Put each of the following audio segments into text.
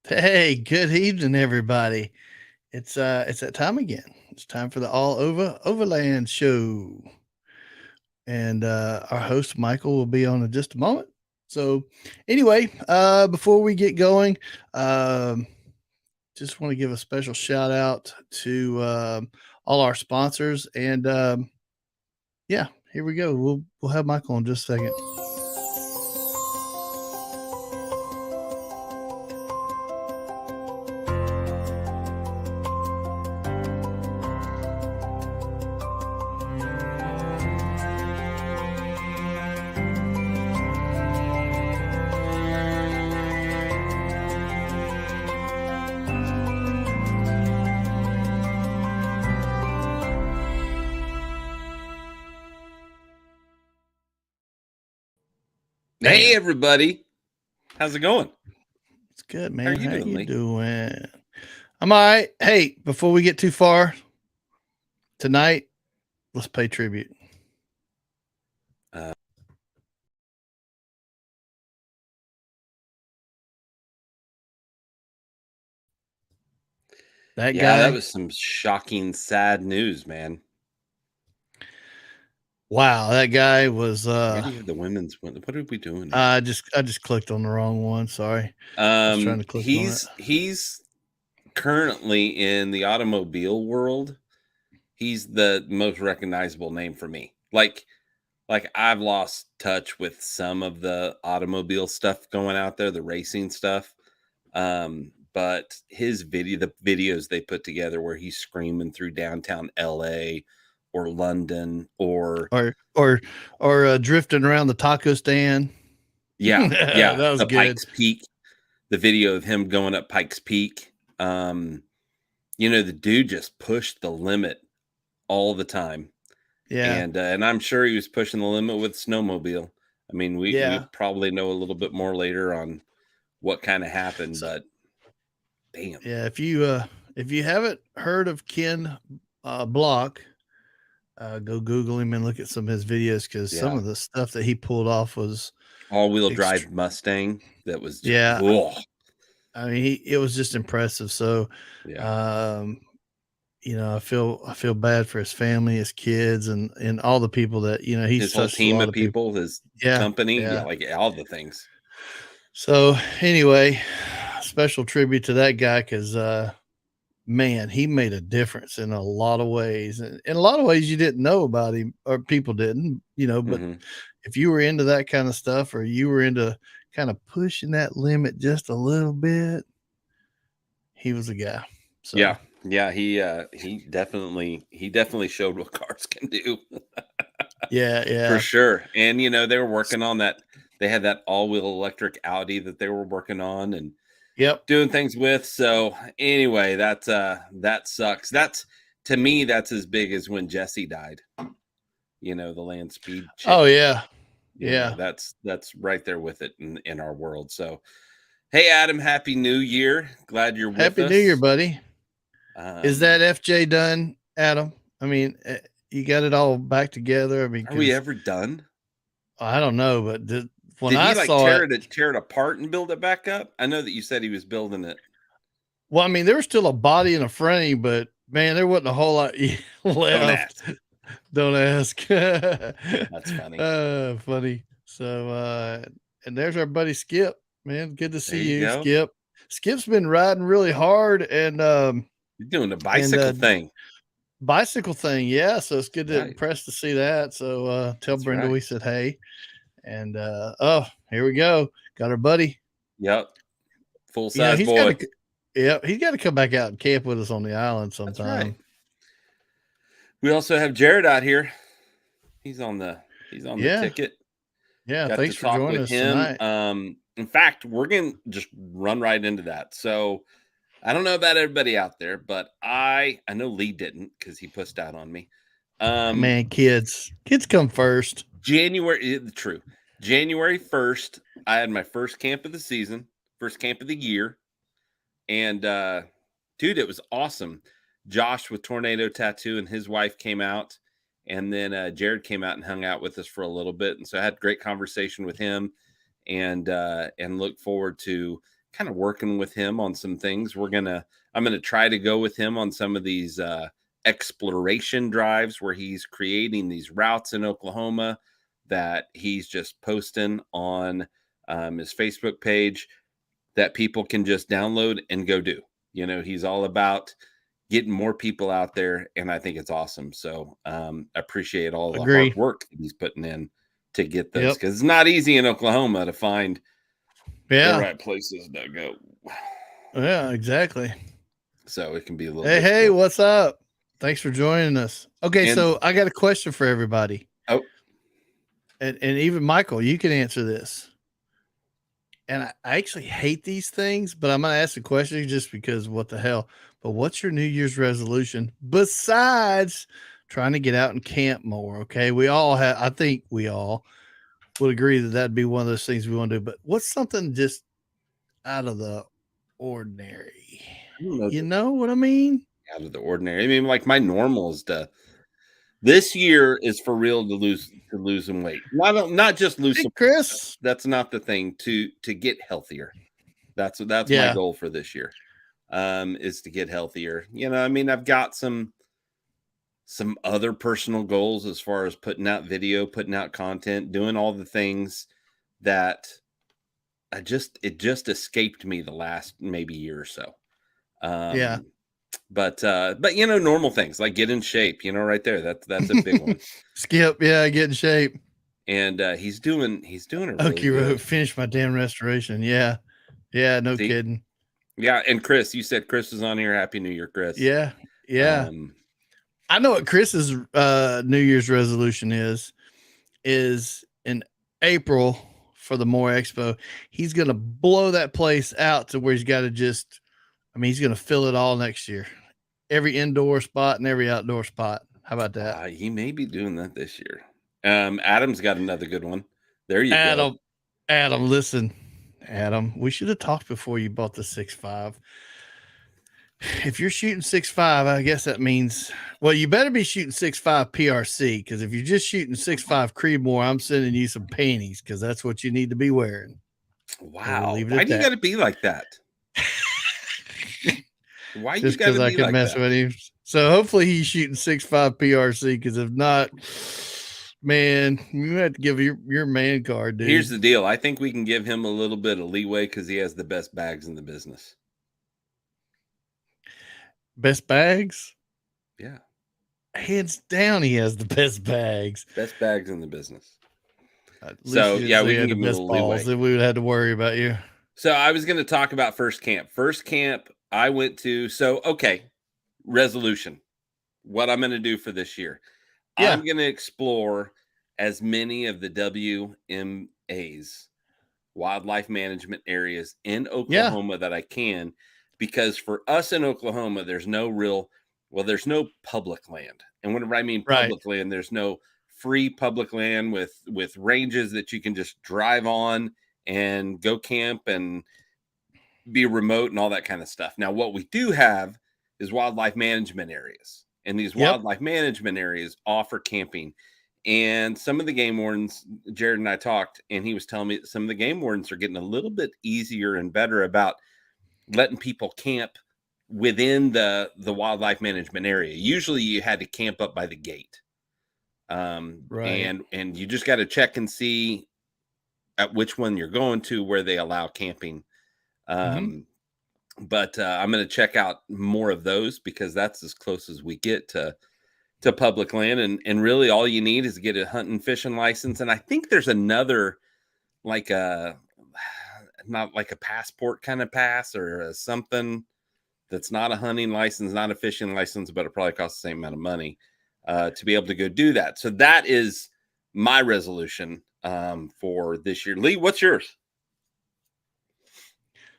Hey, good evening, everybody. It's that time again. It's time for the Overland show, and our host Michael will be on in just a moment. So, anyway, before we get going, um, just want to give a special shout out to all our sponsors, and yeah, here we go. We'll have Michael in just a second. Hey, Bam. everybody. How's it going? It's good, How are man. you How doing, you Lee? doing? I'm all right. Hey, before we get too far tonight, let's pay tribute. Uh, That yeah, that guy. was some shocking, sad news, man. Wow, that guy was Why do you have the women's one? What are we doing here? I just clicked on the wrong one. Sorry. I was trying to click on it. He's currently in the automobile world. He's the most recognizable name for me. Like I've lost touch with some of the automobile stuff going out there, the racing stuff. But the videos they put together where he's screaming through downtown LA or London or Or drifting around the taco stand. yeah, That was the good. Pikes Peak, the video of him going up Pikes Peak. The dude just pushed the limit all the time. Yeah. And I'm sure he was pushing the limit with snowmobile. I mean, we Yeah. probably know a little bit more later on what kind of happened, So, but damn. yeah, if you haven't heard of Ken Block, go Google him and look at some of his videos because some Yeah. of the stuff that he pulled off was All-wheel extreme. drive Mustang that was just Yeah, whoa. I mean, it was just impressive. So, Yeah. um, I feel bad for his family, his kids, and all the people that he's His whole touched a team lot of of people. people, his Yeah, company, yeah, yeah. like all the things. So anyway, special tribute to that guy because man, he made a difference in a lot of ways, and in a lot of ways you didn't know about him or people didn't, But Mhm. if you were into that kind of stuff or you were into kind of pushing that limit just a little bit, he was a guy. So Yeah. Yeah, he definitely showed what cars can do yeah, for yeah, sure. And they were working on that. They had that all-wheel electric Audi that they were working on and yep. doing things with. So anyway, that sucks. That's to me, that's as big as when Jesse died. The land speed Oh chick. yeah, yeah. That's right there with it in our world. So hey, Adam, happy New Year. Glad you're with Happy New Year, us. buddy. Is Um, that FJ done, Adam? I mean, you got it all back together. I mean, are we because ever done? I don't know, but when Did I he like saw it, tear it apart and build it back up? I know that you said he was building it. well, I mean, there was still a body and a frame, but man, there wasn't a whole lot Don't left. ask. Don't ask. That's funny. Funny. So, and there's our buddy Skip. Man, good to There see you you, go. Skip. Skip's been riding really hard You're doing the and bicycle thing. bicycle thing. Yeah, so it's good to Right. impressed to see that. So, tell That's Brenda right. we said hey. And oh, here we go. Got our buddy. Yep. Full You know, size he's got boy. to. Yeah, he's got to come back out and camp with us on the island That's right. sometime. We also have Jared out here. He's on the he's on the Yeah, ticket. yeah. Got to Thanks for talk joining with us him. tonight. In fact, we're gonna just run right into that. So I don't know about everybody out there, but I know Lee didn't because he pushed out on me. Um Man, kids come first. True. January 1st, I had my first camp of the season, first camp of the year. And dude, it was awesome. Josh with Tornado Tattoo and his wife came out, and then Jared came out and hung out with us for a little bit. And so I had great conversation with him, and look forward to kind of working with him on some things. I'm gonna try to go with him on some of these exploration drives where he's creating these routes in Oklahoma that he's just posting on his Facebook page that people can just download and go do. He's all about getting more people out there, and I think it's awesome. So appreciate all the hard work that he's putting in to get those, because it's not easy in Oklahoma to find the right places to go. Yeah, exactly. So it can be a little difficult. Hey, what's up? Thanks for joining us. Okay, so I got a question for everybody. Oh. And even Michael, you can answer this. And I actually hate these things, but I'm going to ask the question just because what the hell. But what's your New Year's resolution besides trying to get out and camp more? Okay, I think we all would agree that that'd be one of those things we want to do. But what's something just out of the ordinary? You know what I mean? Out of the ordinary. I mean, like my normal is this year is for real to lose some weight. Not just lose some Chris. Weight. That's not the thing. To get healthier. That's my goal for this year. Is to get healthier. I mean, I've got some other personal goals as far as putting out video, putting out content, doing all the things that it just escaped me the last maybe year or so. But normal things like get in shape, right there. That's a big one. Skip, get in shape. And he's doing a really Okie Road, finish my damn restoration. Yeah, no kidding. Yeah, and Chris, you said Chris was on here. Happy New Year, Chris. Yeah. I know what Chris's New Year's resolution is in April for the More Expo. He's going to blow that place out to where he's got to he's going to fill it all next year. Every indoor spot and every outdoor spot. How about that? He may be doing that this year. Adam's got another good one. There you go. Adam, listen. Adam, we should have talked before you bought the 6.5. If you're shooting 6.5, I guess that means, well, you better be shooting 6.5 PRC, because if you're just shooting 6.5 Creedmoor, I'm sending you some panties, because that's what you need to be wearing. Wow. Why do you got to be like that? Why just because I can mess with him. So hopefully he's shooting 6.5 PRC, because if not, man, you have to give your man card, dude. Here's the deal. I think we can give him a little bit of leeway because he has the best bags in the business. Best bags? Yeah. Hands down, he has the best bags. Best bags in the business. So, yeah, we can give him a little leeway. Then we would have to worry about you. So, I was going to talk about first camp. First camp I went to. So, okay, resolution. What I'm going to do for this year. Yeah. I'm going to explore as many of the WMAs, wildlife management areas in Oklahoma that I can, because for us in Oklahoma, there's no public land. And whenever I mean public land, there's no free public land with ranges that you can just drive on and go camp and be remote and all that kind of stuff. Now, what we do have is wildlife management areas. And these wildlife management areas offer camping. And some of the game wardens, Jared and I talked, and he was telling me that some of the game wardens are getting a little bit easier and better about letting people camp within the wildlife management area. Usually you had to camp up by the gate. And you just got to check and see at which one you're going to where they allow camping. But I'm going to check out more of those, because that's as close as we get to public land. And really all you need is to get a hunting and fishing license. And I think there's another, not like a passport kind of pass or something that's not a hunting license, not a fishing license, but it probably costs the same amount of money to be able to go do that. So that is my resolution for this year. Lee, what's yours?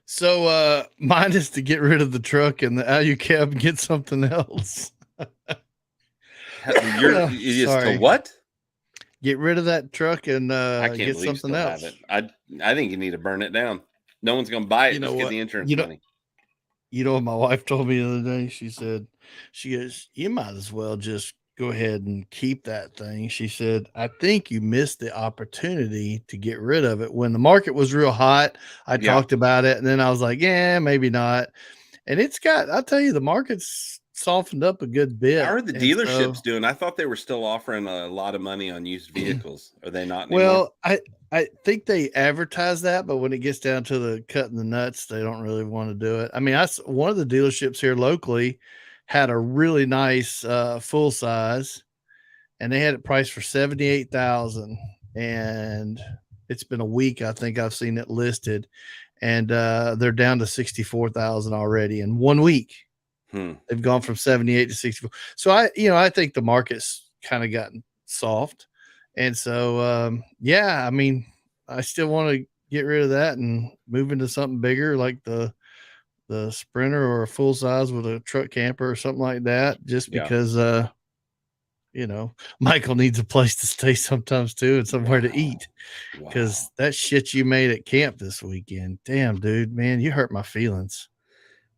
So mine is to get rid of the truck and the Alu cab and get something else. To what? Get rid of that truck and get something else. I think you need to burn it down. No one's going to buy it. Just get the insurance money. You know what my wife told me the other day? She goes, you might as well just go ahead and keep that thing. She said, I think you missed the opportunity to get rid of it. When the market was real hot, I Yeah. talked about it, and then I was like, yeah, maybe not. And I'll tell you, the market's softened up a good How bit. are the And so, dealerships doing? I thought they were still offering a lot of money on used vehicles. Are they not anymore? well, I think they advertise that, but when it gets down to the cutting the nuts, they don't really want to do it. I mean, one of the dealerships here locally had a really nice full size, and they had it priced for 78,000, and it's been a week. I think I've seen it listed, and they're down to 64,000 already in 1 week. Hmm. They've gone from 78 to 64. So I think the market's kind of gotten soft. And so, yeah, I mean, I still want to get rid of that and move into something bigger like the Sprinter or a full size with a truck camper or something like that, just Yeah. because, Michael needs a place to stay sometimes too and somewhere to Wow. eat, Wow. because that shit you made at camp this weekend, damn, dude, man, you hurt my feelings.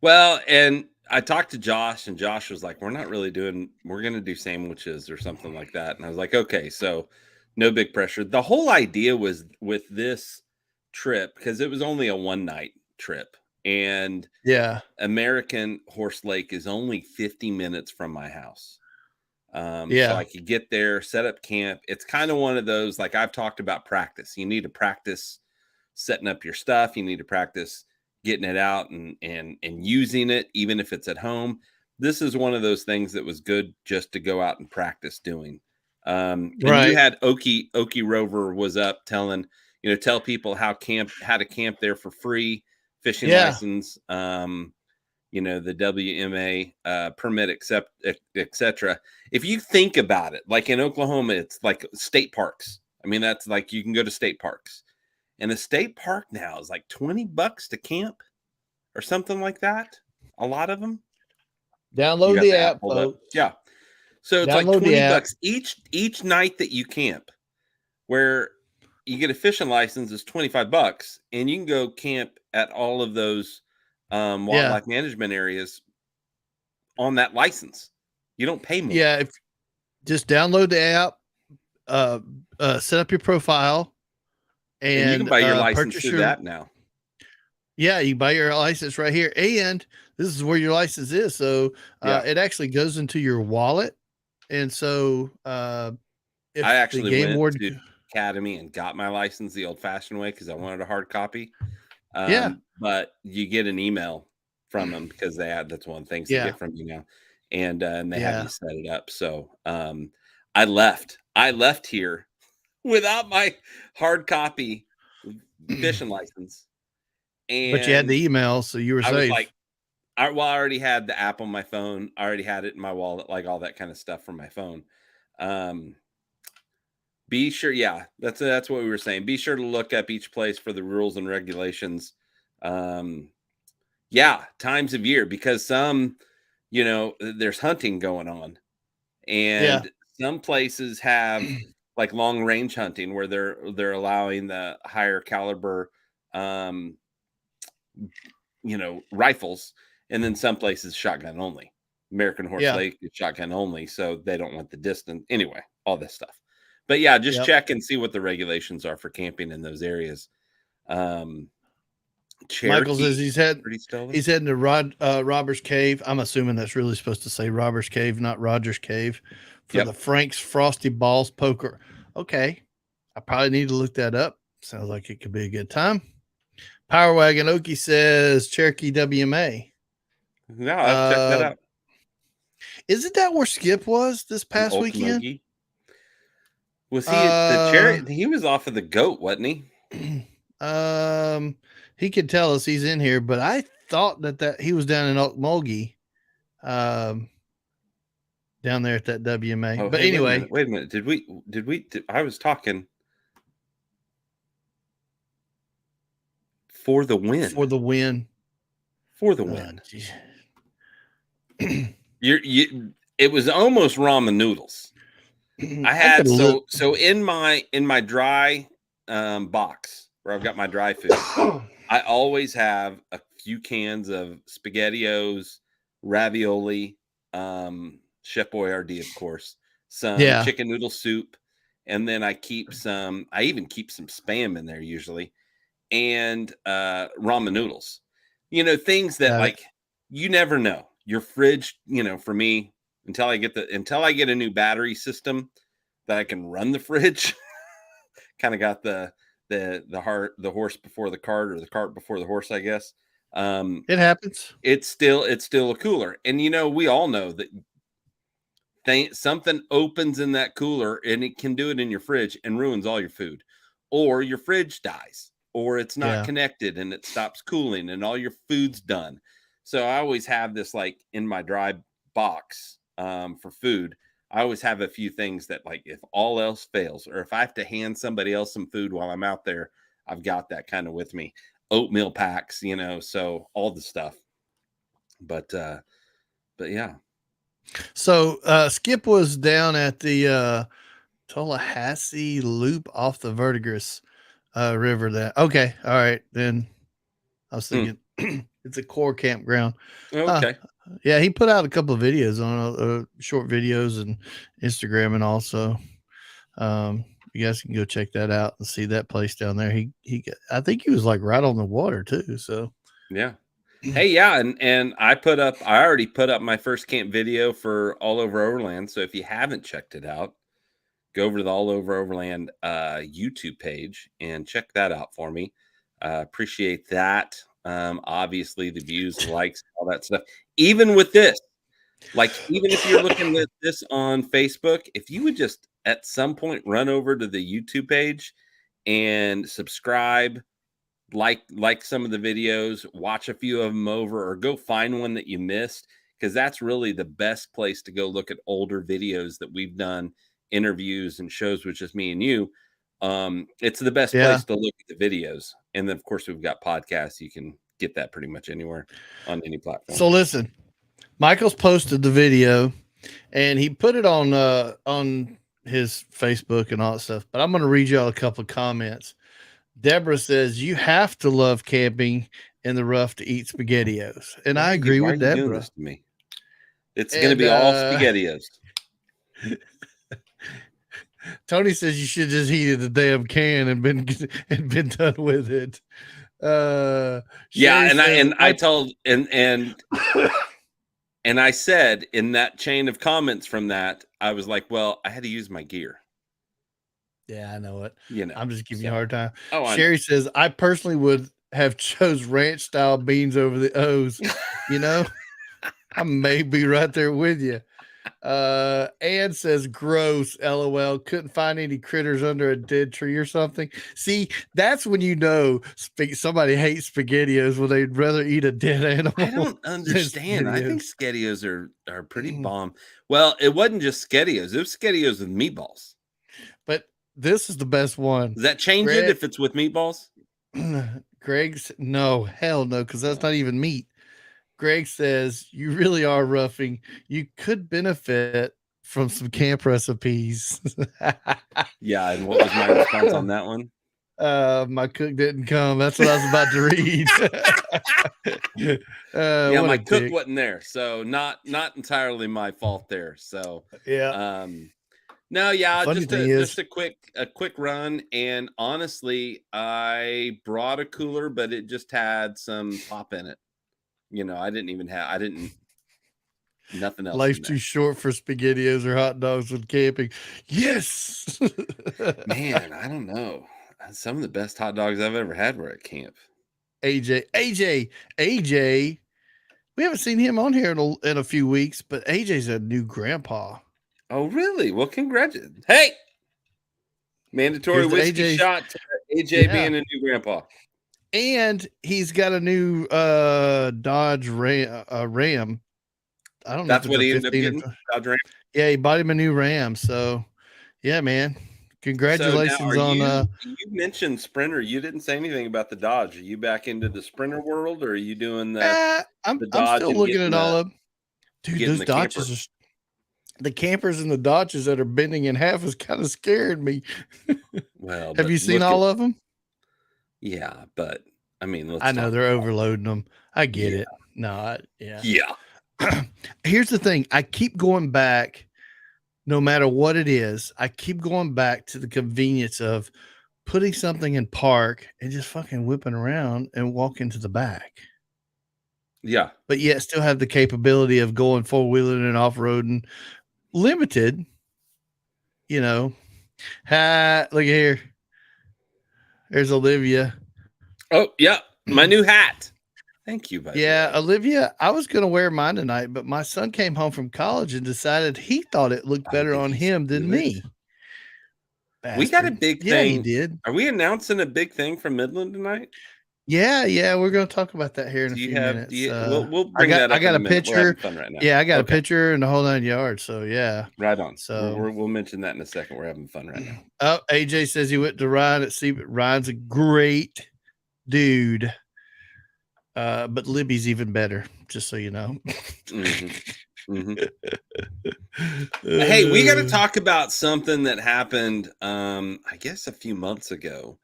Well, and I talked to Josh, and Josh was like, we're going to do sandwiches or something like that. And I was like, okay, so no big pressure. The whole idea was with this trip, because it was only a 1 night trip, and Yeah. American Horse Lake is only 50 minutes from my house. So Yeah. I could get there, set up camp. It's kind of one of those, like I've talked about practice. You need to practice setting up your stuff. You need to practice getting it out and using it, even if it's at home. This is one of those things that was good just to go out and practice doing. And you Right. had Okie Rover was up telling, tell people how to camp there for free, fishing Yeah. license, the WMA permit, etc. If you think about it, like in Oklahoma, it's like state parks. I mean, that's like you can go to state parks, and a state park now is like $20 to camp or something like that. A lot of them. You Download got the the app app, pulled up, folks. yeah. So it's like Download the app. $20 each night that you camp. Where you get a fishing license is $25, and you can go camp at all of those Yeah. wildlife management areas on that license. You don't pay more. Yeah. If just download the app, uh, set up your profile, And you can and buy your license purchase through your. that now. Yeah, you buy your license right here, and this is where your license is. So Yeah. it actually goes into your wallet, and so I if the actually game went ward, to Academy and got my license the old fashioned way because I wanted a hard copy. yeah, But you get an email from them because that's one of the things they yeah, get from you now. And they have yeah, you set it up. So I left here without my hard copy fishing license. but you had And the email, so you were I was like, safe. I already had the app on my phone. I already had it in my wallet, like all that kind of stuff from my phone. Um, be sure, yeah, that's what we were saying. Be sure to look up each place for the rules and regulations. Um, yeah, times of year, because there's hunting going on, Yeah, and some places have like long range hunting where they're allowing the higher caliber um rifles, and then some places shotgun only. American Horse yeah, Lake is shotgun only, so they don't want the distance. Anyway, all this stuff. But yeah, just yep. check and see what the regulations are for camping in those areas. Um, Michael says Cherokee, pretty stellar. he's heading to Robert's Cave. I'm assuming that's really supposed to say Robert's Cave, not Roger's Cave, for the Yep. Frank's Frosty Balls Poker. Okay, I probably need to look that up. Sounds like it could be a good time. Power Wagon Okie says Cherokee WMA. No, I'll have to check that Uh, out. isn't that where Skip was this An past weekend? Okmulgee. Was he at the Uh, cherry? He was off of the goat, wasn't he? um, he could tell us he's in here, but I thought that he was down in Okmulgee, um, down there at that WMA. Oh, But hey, wait a anyway, minute. Wait a minute. I was talking for the win. for the win. For the Uh, win. geez. It was almost ramen noodles. I I could had look. so in my dry box where I've got my dry food, I always have a few cans of SpaghettiOs, ravioli, Chef Boyardee, of course, some Yeah. chicken noodle soup, and then I even keep some Spam in there usually, and ramen noodles. Things that, Got it. like, you never know. Your fridge, for me, until I get a new battery system that I can run the fridge, kind of got the horse before the cart, or the cart before the horse, I guess. It happens. It's still a cooler, and we all know that something opens in that cooler, and it can do it in your fridge and ruins all your food, or your fridge dies, or it's not Yeah. connected and it stops cooling and all your food's done. So I always have this, like, in my dry box, for food. I always have a few things that, like, if all else fails, or if I have to hand somebody else some food while I'm out there, I've got that kind of with me. Oatmeal packs, so all the stuff. But yeah. So Skip was down at the Tallahassee Loop off the Verdigris River. That okay? All right, then I was thinking it's a core campground. Okay. Yeah, he put out a couple of videos on short videos and Instagram, and also you guys can go check that out and see that place down there. I think he was like right on the water too. So Yeah. Hey, yeah, and I already put up my first camp video for All Over Overland. So if you haven't checked it out, go over to the All Over Overland YouTube page and check that out for me. Appreciate that. Obviously, the views, the likes, all that stuff. Even with this, like, even if you're looking at this on Facebook, if you would just at some point run over to the YouTube page and subscribe, like some of the videos, watch a few of them over, or go find one that you missed, because that's really the best place to go look at older videos that we've done, interviews and shows with just me and you. It's the best place to look at the videos. And then, of course, we've got podcasts. You can get that pretty much anywhere on any platform. So listen, Michael's posted the video and he put it on his Facebook and all that stuff. But I'm going to read y'all a couple of comments. Deborah says, you have to love camping in the rough to eat SpaghettiOs. And I agree with Deborah. Doing this to me? It's going to be all SpaghettiOs. Tony says you should just heated the damn can and been done with it. Yeah, and I told and I said in that chain of comments from that, I was like, well, I had to use my gear. Yeah, I know it. You know, I'm just giving you a hard time. Oh, Sherry says, I personally would have chose ranch style beans over the O's. I may be right there with you. Ann says, gross, LOL. Couldn't find any critters under a dead tree or something. See, that's when you know somebody hates SpaghettiOs, when they'd rather eat a dead animal. I don't understand. I think SpaghettiOs are pretty bomb. Well, it wasn't just SpaghettiOs. It was SpaghettiOs with meatballs. But this is the best one. Does that change it if it's with meatballs? Greg's no, hell no, because that's not even meat. Greg says, you really are roughing. You could benefit from some camp recipes. Yeah, and what was my response on that one? My cook didn't come. That's what I was about to read. Yeah, my cook wasn't there, so not entirely my fault there. So yeah. No, yeah, just a quick run, and honestly, I brought a cooler, but it just had some pop in it. Nothing else. Life's too short for SpaghettiOs or hot dogs with camping. Yes. Man, I don't know. Some of the best hot dogs I've ever had were at camp. AJ. We haven't seen him on here in a few weeks, but AJ's a new grandpa. Oh, really? Well, congratulations. Hey! Mandatory whiskey shot to AJ being a new grandpa. And he's got a new Dodge Ram. I don't know. That's what he ended up getting. Dodge Ram. Yeah, he bought him a new Ram. So, yeah, man, congratulations on. You mentioned Sprinter. You didn't say anything about the Dodge. Are you back into the Sprinter world, or are you doing the? I'm still looking at all of them. Dude, those Dodges the campers and the Dodges that are bending in half is kind of scaring me. Well, have you seen all of them? Yeah, but I mean, I know they're overloading them. I get it. No, yeah. Here's the thing. I keep going back no matter what it is, I keep going back to the convenience of putting something in park and just fucking whipping around and walk into the back. Yeah. But yet still have the capability of going four-wheeling and off-roading limited, you know. Look here. There's Olivia. Oh, yeah. My new hat. Thank you, by the Yeah, way. Olivia, I was going to wear mine tonight, but my son came home from college and decided he thought it looked Oh, better did on he him than steal it? me. We got a Bastard. big Yeah, he thing. did. Are we announcing a big thing from Midland tonight? Yeah, we're going to talk about that here in a Do you few have? Do minutes. you? We'll I bring got that I up in got a a minute. We're having picture. fun right now. Yeah, I got a Okay, picture and the whole 9 yards. So yeah. right on. So We'll mention that in a second. We're having fun right now. oh, AJ says he went to Ryan at sea, but Ryan's a great dude. But Libby's even better, just so you know. Hey, we got to talk about something that happened, I guess a few months ago,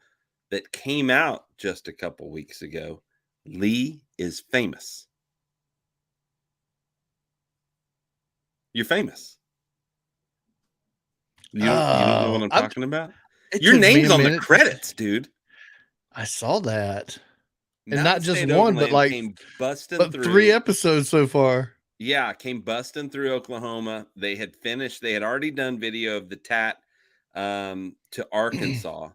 that came out just a couple weeks ago. Lee is famous. You're famous. You don't know what I'm talking about? It Your took me name's a on the minute. credits, dude. I saw that. And Mountain not just State one, but Overland like came busting but 3 through. episodes so far. Yeah, came busting through Oklahoma. They had finished. They had already done video of the TAT to Arkansas,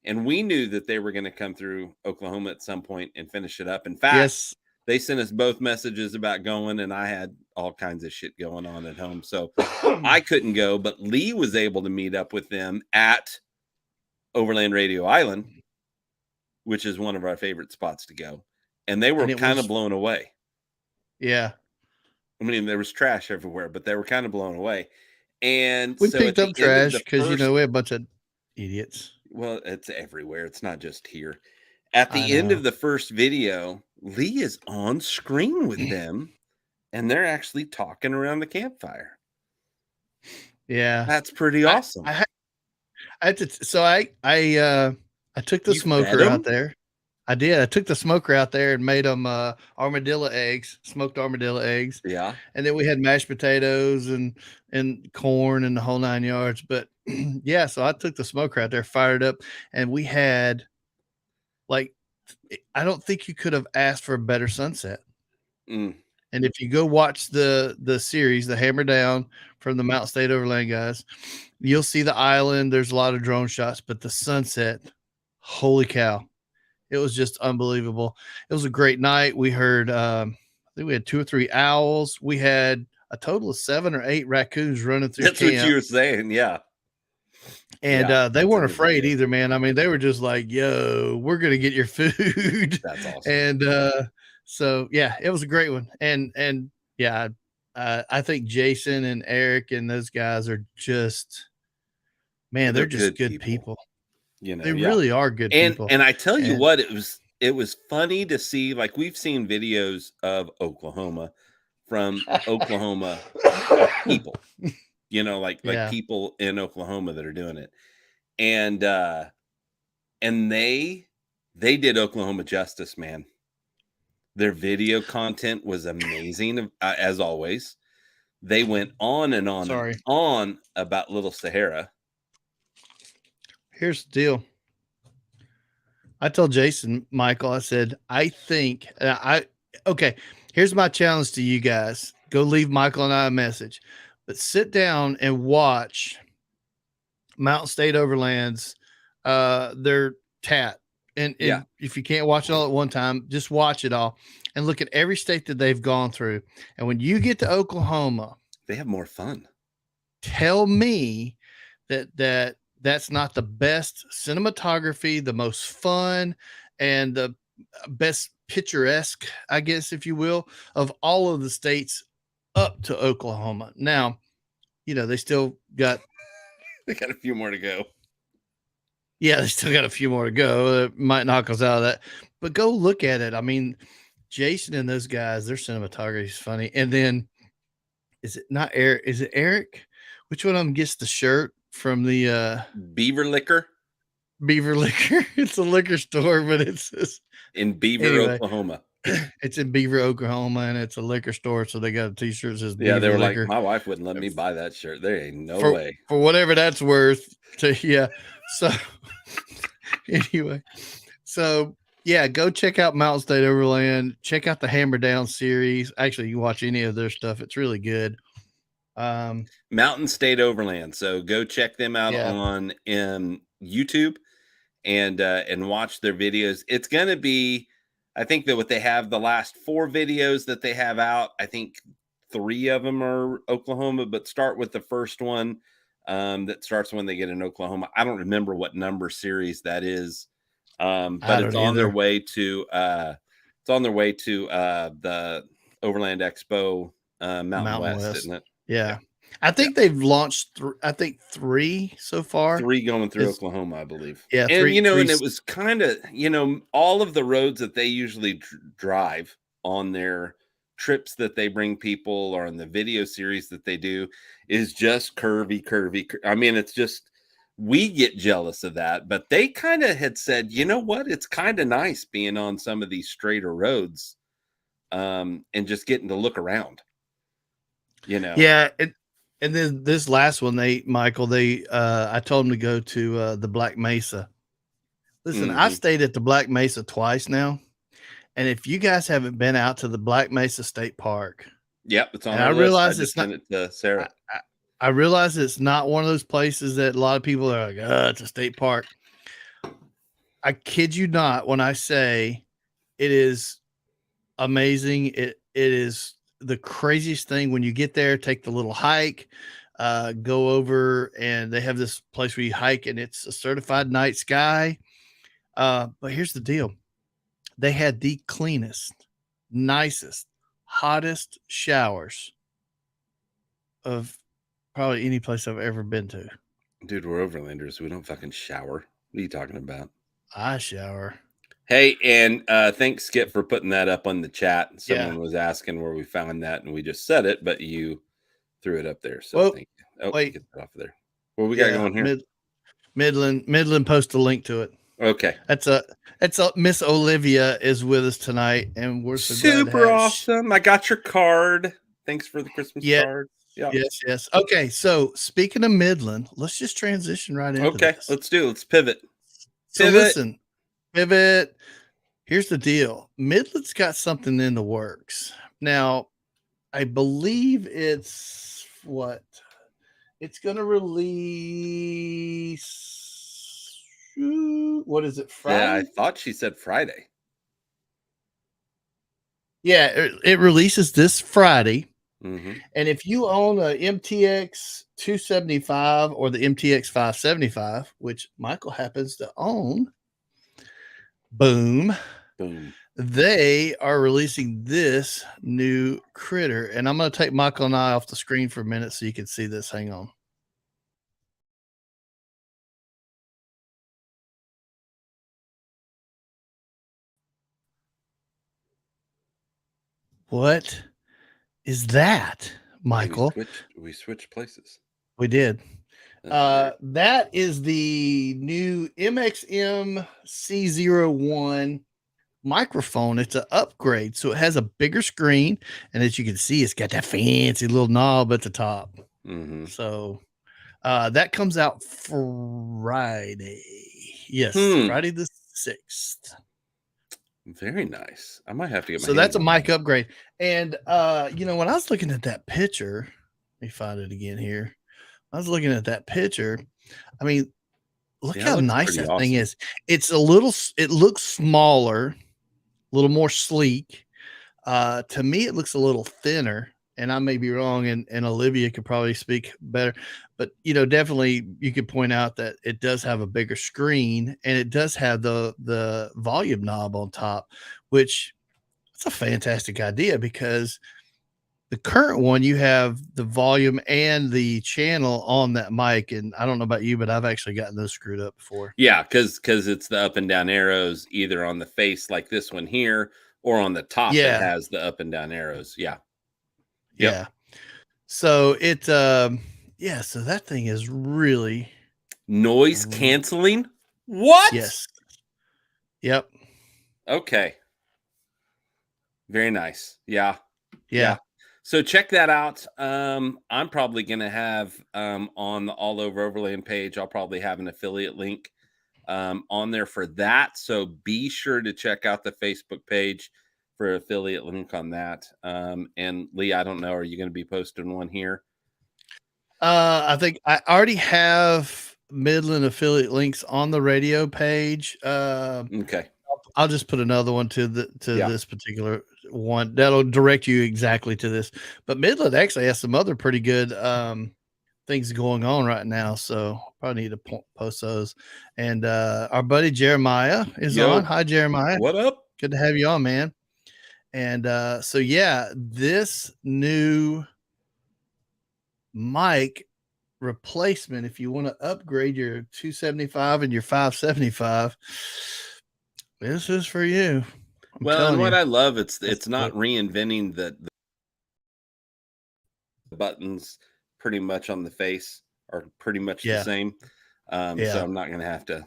and we knew that they were going to come through Oklahoma at some point and finish it up. In fact, Yes. they sent us both messages about going, and I had all kinds of shit going on at home, so I couldn't go. But Lee was able to meet up with them at Overland Radio Island, which is one of our favorite spots to go, and they were kind of blown away. Yeah. I mean, there was trash everywhere, but they were kind of blown away. And We so picked at the up end of trash the because first, we're a bunch of idiots. well, it's everywhere. It's not just here. At I the end know. of the first video, Lee is on screen with them, and they're actually talking around the campfire. Yeah. That's pretty awesome. I had to so I took the You fed smoker out them? there. I did. I took the smoker out there and made them armadillo eggs, smoked armadillo eggs. Yeah. And then we had mashed potatoes and corn and the whole 9 yards. But yeah, so I took the smoker out there, fired it up, and we had like I don't think you could have asked for a better sunset. Mm. And if you go watch the series, the Hammer Down from the Mountain State Overland guys, you'll see the island. There's a lot of drone shots, but the sunset, holy cow. It was just unbelievable. It was a great night. We heard, I think we had 2 or 3 owls. We had a total of 7 or 8 raccoons running through That's camp. what you were saying. Yeah. And they weren't afraid either, man. I mean, they were just like, yo, we're going to get your food. That's awesome. And so, yeah, it was a great one. And yeah, I think Jason and Eric and those guys are just, man, they're just good people. You know, they really are good people. And I tell you what, it was funny to see. Like, we've seen videos of Oklahoma from Oklahoma people, you know, like people in Oklahoma that are doing it. And they did Oklahoma justice, man. Their video content was amazing, as always. They went on and on and on about Little Sahara. Here's the deal. I told Jason, Michael, I said, I think okay, here's my challenge to you guys. Go leave Michael and I a message, but sit down and watch Mountain State Overland's their TAT. And if you can't watch it all at one time, just watch it all and look at every state that they've gone through. And when you get to Oklahoma, they have more fun. Tell me that's not the best cinematography, the most fun, and the best picturesque, I guess, if you will, of all of the states up to Oklahoma. Now, you know, they still got they got a few more to go. Yeah, they still got a few more to go. It might knock us out of that. But go look at it. I mean, Jason and those guys, their cinematography is funny. And then is it not Eric? Is it Eric? Which one of them gets the shirt from the Beaver Liquor? Beaver Liquor. It's a liquor store, but it's just, in Beaver, Oklahoma. It's in Beaver, Oklahoma, and it's a liquor store, so they got a T-shirt that says Yeah, they Beaver were like, Liquor my wife wouldn't let me buy that shirt. There ain't no for way. whatever that's worth. Yeah. So anyway, so yeah, go check out Mountain State Overland. Check out the Hammer Down series. Actually, you watch any of their stuff; it's really good. Mountain State Overland. So go check them out Yeah, on YouTube and watch their videos. It's gonna be, I think that what they have, the last 4 videos that they have out, I think 3 of them are Oklahoma, but start with the first one that starts when they get in Oklahoma. I don't remember what number series that is, I but don't it's on their either. way to the Overland Expo Mountain Mountain West, West. isn't it? Yeah, Yeah. I Yeah. think they've launched. I think 3 so far. 3 going through Is Oklahoma, I believe. yeah, And, three, three. and it was kind of, all of the roads that they usually drive on their trips that they bring people or in the video series that they do is just curvy. I mean, it's just, we get jealous of that, but they kind of had said, you know what? It's kind of nice being on some of these straighter roads and just getting to look around, Yeah, and then this last one, Michael, I told them to go to the Black Mesa. Listen, I Hmm. stayed at the Black Mesa twice now, and if you guys haven't been out to the Black Mesa State Park, Yep, it's on and I our list. I realize it's just not, sent it to I, Sarah. I, I realize it's not one of those places that a lot of people are like, it's a state park. I kid you not when I say it is amazing. It is the craziest thing when you get there. Take the little hike, go over, and they have this place where you hike, and it's a certified night sky. But here's the deal: they had the cleanest, nicest, hottest showers of probably any place I've ever been to. Dude, we're Overlanders. We don't fucking shower. What are you talking about? I shower. Hey, and thanks, Skip, for putting that up on the chat. Yeah. Someone was asking where we found that, and we just said it, but you threw it up there. So Well, thank you. Oh, wait. get that off of there. What we got Yeah. going here? Midland post a link to it. Okay. That's a Miss Olivia is with us tonight, and we're so glad to Super have. awesome. I got your card. Thanks for the Christmas Yeah. card. Yeah. Yes. Okay, so speaking of Midland, let's just transition right into Okay. this. Let's do it. Let's pivot. So listen, pivot. Here's the deal. Midland's got something in the works. Now, I believe it's what? It's going to release. What is it? Yeah, I Friday? thought she said Friday. Yeah, it releases this Friday. Mm-hmm. And if you own a MTX 275 or the MTX 575, which Michael happens to own, boom, they are releasing this new critter. And I'm going to take Michael and I off the screen for a minute so you can see this. Hang on. What is that, Michael? Hey, we switched places. We did. That is the new MXM C01 microphone. It's an upgrade, so it has a bigger screen, and as you can see, it's got that fancy little knob at the top. Mm-hmm. So that comes out Friday. Yes, Friday the 6th. Very nice. I might have to get my So that's a mic upgrade. And when I was looking at that picture, let me find it again here. I was looking at that picture. I mean, look how nice that thing is. It looks smaller, a little more sleek. To me, it looks a little thinner, and I may be wrong, and Olivia could probably speak better. But definitely you could point out that it does have a bigger screen, and it does have the volume knob on top, which it's a fantastic idea because the current one, you have the volume and the channel on that mic. And I don't know about you, but I've actually gotten those screwed up before. Yeah, because it's the up and down arrows either on the face like this one here or on the top. It has the up and down arrows. Yeah. Yeah. So so that thing is really noise canceling. What? Yes. Yep. Okay. Very nice. Yeah. Yeah. So check that out. I'm probably going to have on the All Over Overland page, I'll probably have an affiliate link on there for that. So be sure to check out the Facebook page for affiliate link on that. And Lee, I don't know, are you going to be posting one here? I think I already have Midland affiliate links on the radio page. Okay. I'll just put another one to Yeah. this particular one that'll direct you exactly to this. But Midland actually has some other pretty good things going on right now, so probably need to post those. And our buddy Jeremiah is on. Yo, Hi, Jeremiah. what up? Good to have you on, man. And so yeah, this new mic replacement, if you want to upgrade your 275 and your 575, this is for you. I'm Well, and telling what you. I love, That's it's not dope. reinventing the buttons pretty much on the face are pretty much the Yeah. same. So Yeah. I'm not gonna have to,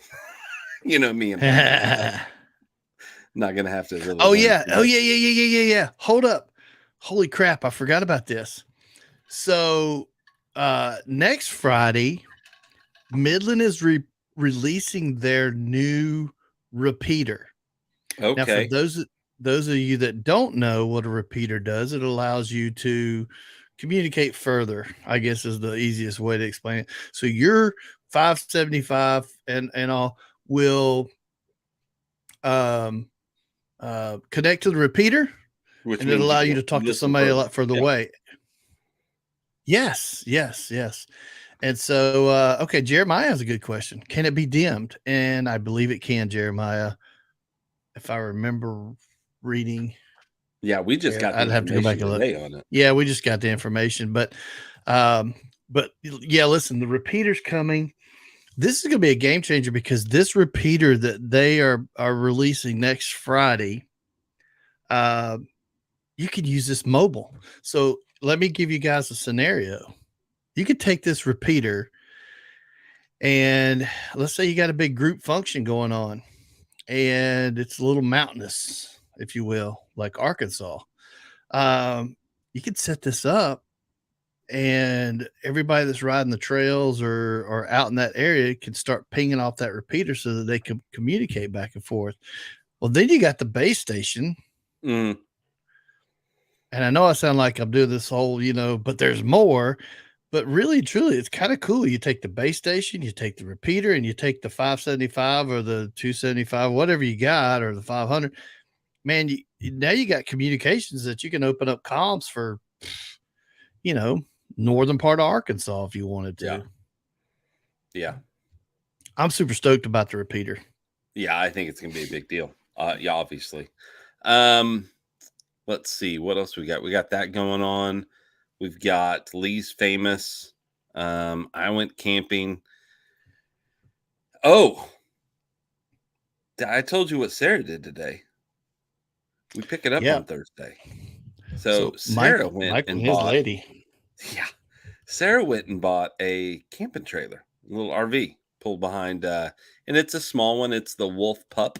you know, me and Pat, not gonna have to really Oh learn yeah. too Oh much. yeah. Hold up. Holy crap, I forgot about this. So next Friday, Midland is releasing their new repeater. Now, for Okay. those of you that don't know what a repeater does, it allows you to communicate further, I guess is the easiest way to explain it. So your 575 and all will connect to the repeater, Which and it means you allow you can to talk to listen somebody a further. lot further Yeah. away. Yes. And so, okay, Jeremiah has a good question. Can it be dimmed? And I believe it can, Jeremiah. If I remember reading Yeah, we just here, got the I'd have to go back information and look. today on it. Yeah, we just got the information, um, but yeah, listen, the repeater's coming. This is going to be a game changer because this repeater that they are releasing next Friday, uh, you could use this mobile. So let me give you guys a scenario. You could take this repeater and let's say you got a big group function going on and it's a little mountainous, if you will, like Arkansas. You could set this up and everybody that's riding the trails or out in that area can start pinging off that repeater so that they can communicate back and forth. Well, then you got the base station. Mm, And I know I sound like I'm doing this whole, but there's more. But really, truly, it's kind of cool. You take the base station, you take the repeater, and you take the 575 or the 275, whatever you got, or the 500. Man, now you got communications that you can open up comms for, you know, northern part of Arkansas if you wanted yeah. to. Yeah. I'm super stoked about the repeater. Yeah, I think it's gonna be a big deal. Yeah, obviously. Um, let's see what else we got. We got that going on. We've got Lee's famous. I went camping. Oh, I told you what Sarah did today. We pick it up Yeah. on Thursday. So So Sarah Michael, went Michael and and his bought, lady. yeah, Sarah went and bought a camping trailer, a little RV pulled behind, and it's a small one. It's the Wolf Pup,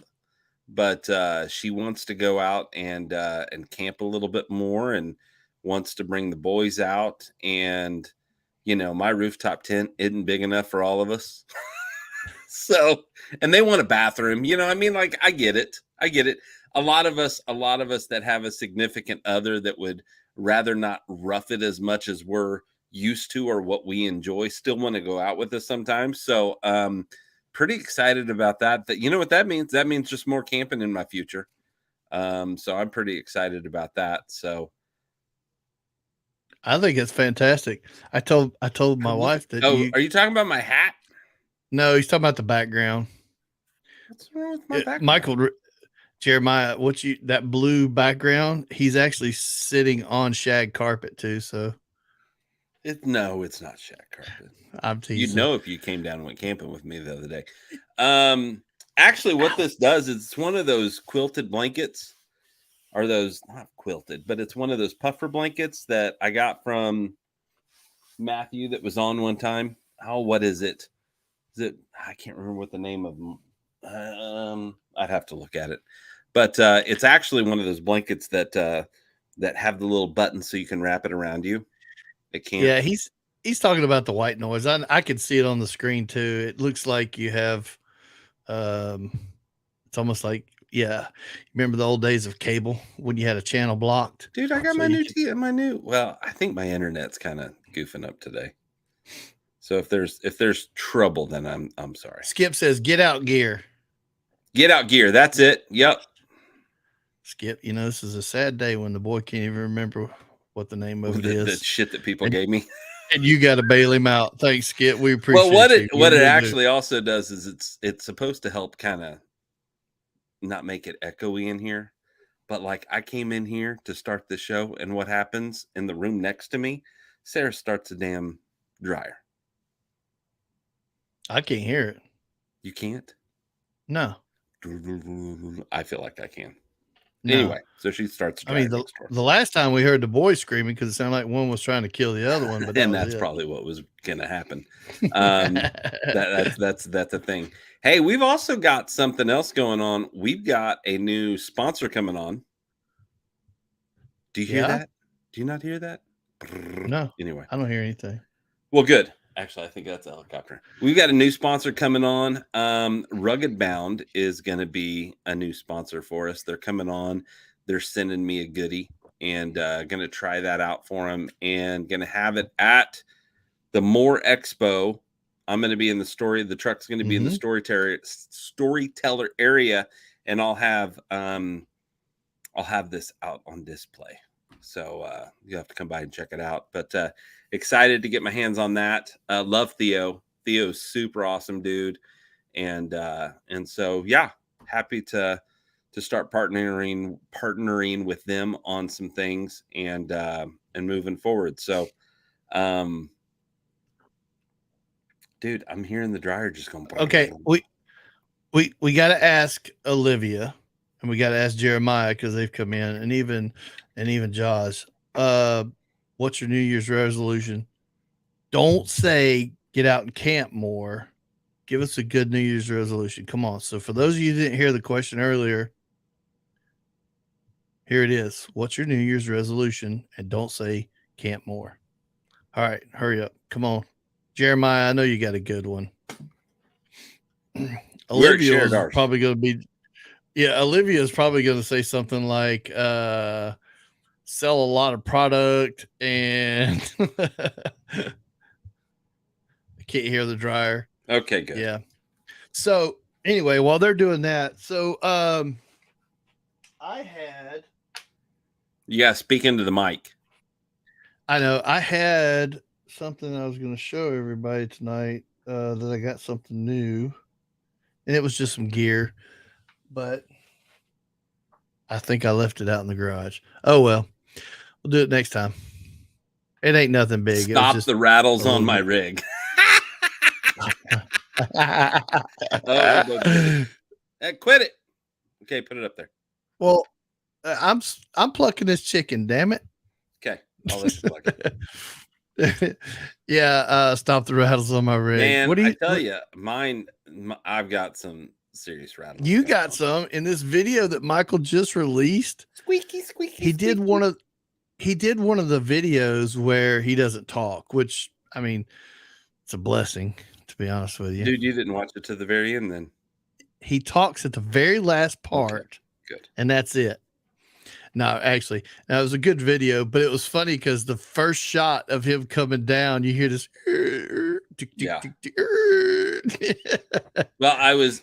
but she wants to go out and camp a little bit more, and wants to bring the boys out. And my rooftop tent isn't big enough for all of us. So, and they want a bathroom. I mean, like, I get it. A lot of us that have a significant other that would rather not rough it as much as we're used to or what we enjoy still want to go out with us sometimes. So, pretty excited about that. That you know what that means? That means just more camping in my future. So I'm pretty excited about that. So I think it's fantastic. I told my wife that oh, are you talking about my hat? no, he's talking about the background. What's wrong with my background? Michael, Jeremiah, that blue background? He's actually sitting on shag carpet too. So No, it's not shag carpet. I'm You'd teasing. know if you came down and went camping with me the other day. Actually, what this does is it's one of those quilted blankets, or those not quilted, but it's one of those puffer blankets that I got from Matthew that was on one time. Oh, what is it? Is it? I can't remember what the name of them. I'd have to look at it. But it's actually one of those blankets that have the little button so you can wrap it around you. It can't. Yeah, he's talking about the white noise. I can see it on the screen too. It looks like you have it's almost like, yeah. Remember the old days of cable when you had a channel blocked? Dude, I got So my you new can, well, I think my internet's kind of goofing up today. So if there's trouble, then I'm sorry. Skip says get out gear. Get out gear. That's it. Yep. Skip, this is a sad day when the boy can't even remember what the name of it The is. shit that people gave me. And you got to bail him out. Thanks, Skip. We appreciate Well, you. what it actually also does is it's supposed to help kind of not make it echoey in here. But like I came in here to start the show, and what happens in the room next to me? Sarah starts a damn dryer. I can't hear it. You can't? No. I feel like I can. No. Anyway, so she starts. I mean, the last time we heard the boy screaming because it sounded like one was trying to kill the other one, but and that's probably what was going to happen. That's a thing. Hey, we've also got something else going on. We've got a new sponsor coming on. Do you hear that? Do you not hear that? No. Anyway, I don't hear anything. Well, good. Actually, I think that's a helicopter. We've got a new sponsor coming on. Rugged Bound is going to be a new sponsor for us. They're coming on. They're sending me a goodie and going to try that out for them and going to have it at the More Expo. I'm going to be in the story. The truck's going to be in the storyteller area, and I'll have this out on display. So you have to come by and check it out. But excited to get my hands on that. Love Theo. Theo's super awesome dude, and so yeah, happy to start partnering with them on some things and moving forward. So, dude, I'm hearing the dryer just going. Okay, we got to ask Olivia, and we got to ask Jeremiah because they've come in, and even Jaws. What's your New Year's resolution? Don't say get out and camp more. Give us a good New Year's resolution. Come on. So for those of you who didn't hear the question earlier, here it is. What's your New Year's resolution? And don't say camp more. All right, hurry up. Come on. Jeremiah, I know you got a good one. Olivia is probably going to be, Olivia is probably going to say something like, sell a lot of product and I can't hear the dryer. Okay, good. Yeah. So anyway, while they're doing that, so I had. Yeah, speak into the mic. I know I had something I was going to show everybody tonight that I got something new, and it was just some gear, but I think I left it out in the garage. Oh well, we'll do it next time. It ain't nothing big. Stop it was just the rattles on my rig. Quit it. Okay, put it up there. Well, I'm plucking this chicken. Damn it. Okay, I'll let you pluck it. Yeah, stop the rattles on my rig. Man, I tell you, I've got some serious rattles. You got some in this video that Michael just released. Squeaky, squeaky. He did one of the videos where he doesn't talk, which I mean, it's a blessing to be honest with you. Dude, you didn't watch it to the very end then. He talks at the very last part. Okay, good. And that's it. No, actually, it was a good video, but it was funny because the first shot of him coming down, you hear this. Yeah. Well, I was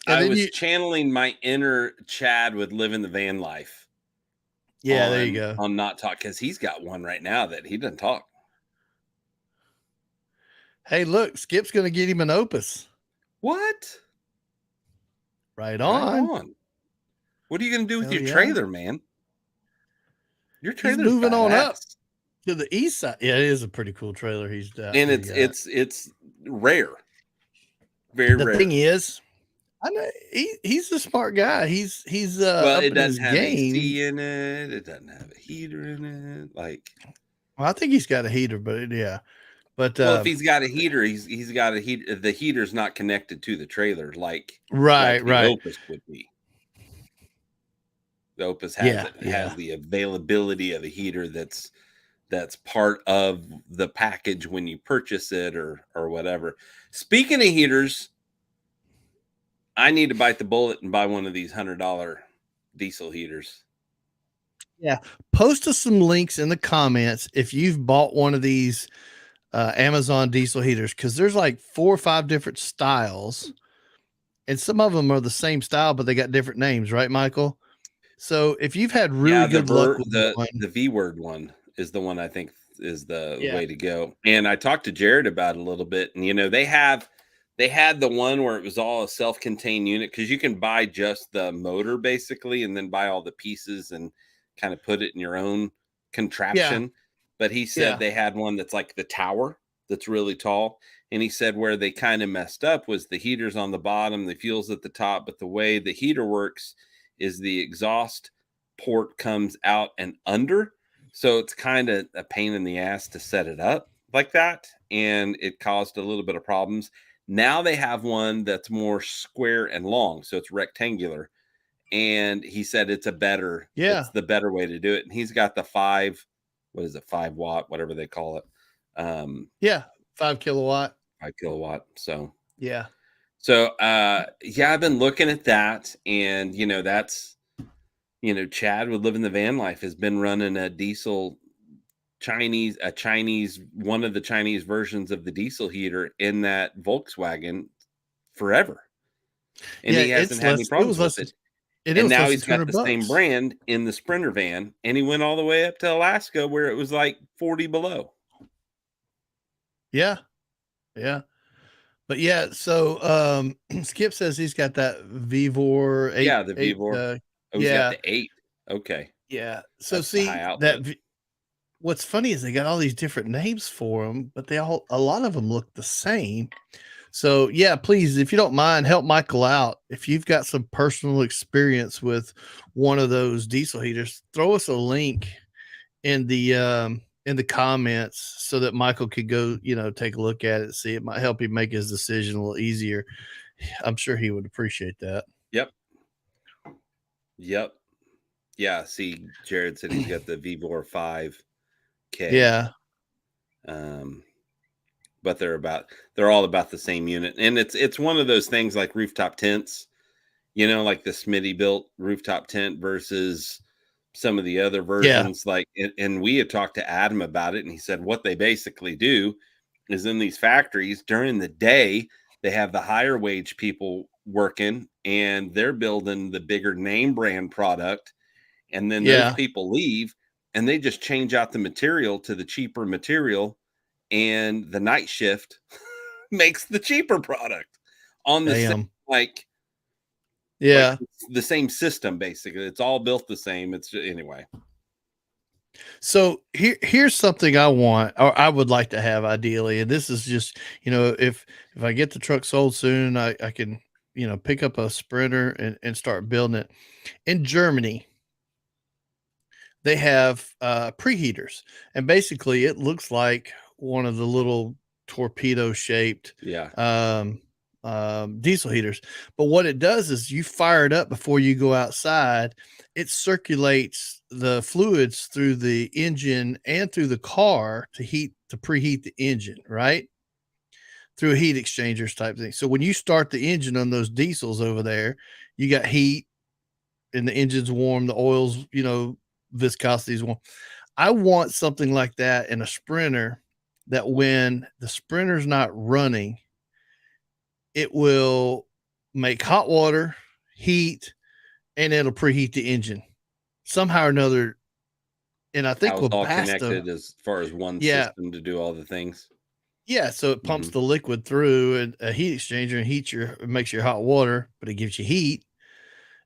channeling my inner Chad with living the van life. Yeah, there you go. On not talk, because he's got one right now that he doesn't talk. Hey, look, Skip's going to get him an Opus. What? Right on. What are you going to do with your trailer, man? Your trailer's moving on up to the east side. Yeah, it is a pretty cool trailer. He's got, and it's rare, very rare. The thing is, I know he's a smart guy. He's well, it doesn't have AC in it. It doesn't have a heater in it. Well, I think he's got a heater, but yeah. But well, if he's got a heater, he's got a heat. The heater's not connected to the trailer, right. Opus would be. The Opus Yeah, has yeah. the availability of a heater that's part of the package when you purchase it or whatever. Speaking of heaters, I need to bite the bullet and buy one of these $100 diesel heaters. Yeah. Post us some links in the comments if you've bought one of these Amazon diesel heaters, because there's like 4 or 5 different styles, and some of them are the same style, but they got different names, right, Michael? So if you've had really Yeah, good luck with one, the V word one is the one I think is the yeah, way to go. And I talked to Jared about it a little bit, and they had the one where it was all a self-contained unit, because you can buy just the motor basically and then buy all the pieces and kind of put it in your own yeah, contraption. But he said yeah, they had one that's like the tower that's really tall. And he said where they kind of messed up was the heater's on the bottom, the fuel's at the top, but the way the heater works is the exhaust port comes out and under. So it's kind of a pain in the ass to set it up like that. And it caused a little bit of problems. Now they have one that's more square and long. So it's rectangular. And he said it's yeah, the better way to do it. And he's got the 5 watt, whatever they call it. yeah, 5 kilowatt. 5 kilowatt. Yeah, Yeah, I've been looking at that, and Chad would live in the van life, has been running a diesel Chinese, one of the Chinese versions of the diesel heater in that Volkswagen forever. And yeah. he hasn't It's had any less. It problems was with less. it. It And was now less than he's two got hundred the same bucks. brand in the Sprinter van, and he went all the way up to Alaska where it was like 40 below. Yeah, yeah. But yeah, so Skip says he's got that Vivor Yeah, the 8. Vivor. Oh, he's got Yeah, the 8. Okay. yeah. So That's the high see output. what's funny is they got all these different names for them, but a lot of them look the same. So yeah, please, if you don't mind, help Michael out. If you've got some personal experience with one of those diesel heaters, throw us a link in the comments so that Michael could go, take a look at it, see it might help him make his decision a little easier. I'm sure he would appreciate that. Yep. Yep. Yeah, see, Jared said he's got the Vivor 5K. Yeah. Um, but they're all about the same unit. And it's one of those things like rooftop tents, like the Smitty built rooftop tent versus some of the other Yeah. versions. Like, and we had talked to Adam about it, and he said what they basically do is in these factories during the day, they have the higher wage people working and they're building the bigger name brand product. And then those Yeah. people leave and they just change out the material to the cheaper material. And the night shift makes the cheaper product on the same, Damn. like Yeah. the same system. Basically, it's all built the same. It's anyway. So here's something I want, or I would like to have ideally, and this is just, if I get the truck sold soon, I can, pick up a Sprinter and start building it. In Germany, they have preheaters, and basically it looks like one of the little torpedo shaped Yeah. um, diesel heaters. But what it does is you fire it up before you go outside. It circulates the fluids through the engine and through the car to preheat the engine, right? Through a heat exchangers type thing. So when you start the engine on those diesels over there, you got heat and the engine's warm, the oil's, viscosity is warm. I want something like that in a Sprinter, that when the Sprinter's not running, it will make hot water, heat, and it'll preheat the engine somehow or another. And I think How it's with all Basta, connected as far as one yeah, system to do all the things. yeah. So it pumps Mm-hmm. the liquid through a heat exchanger and it makes your hot water, but it gives you heat.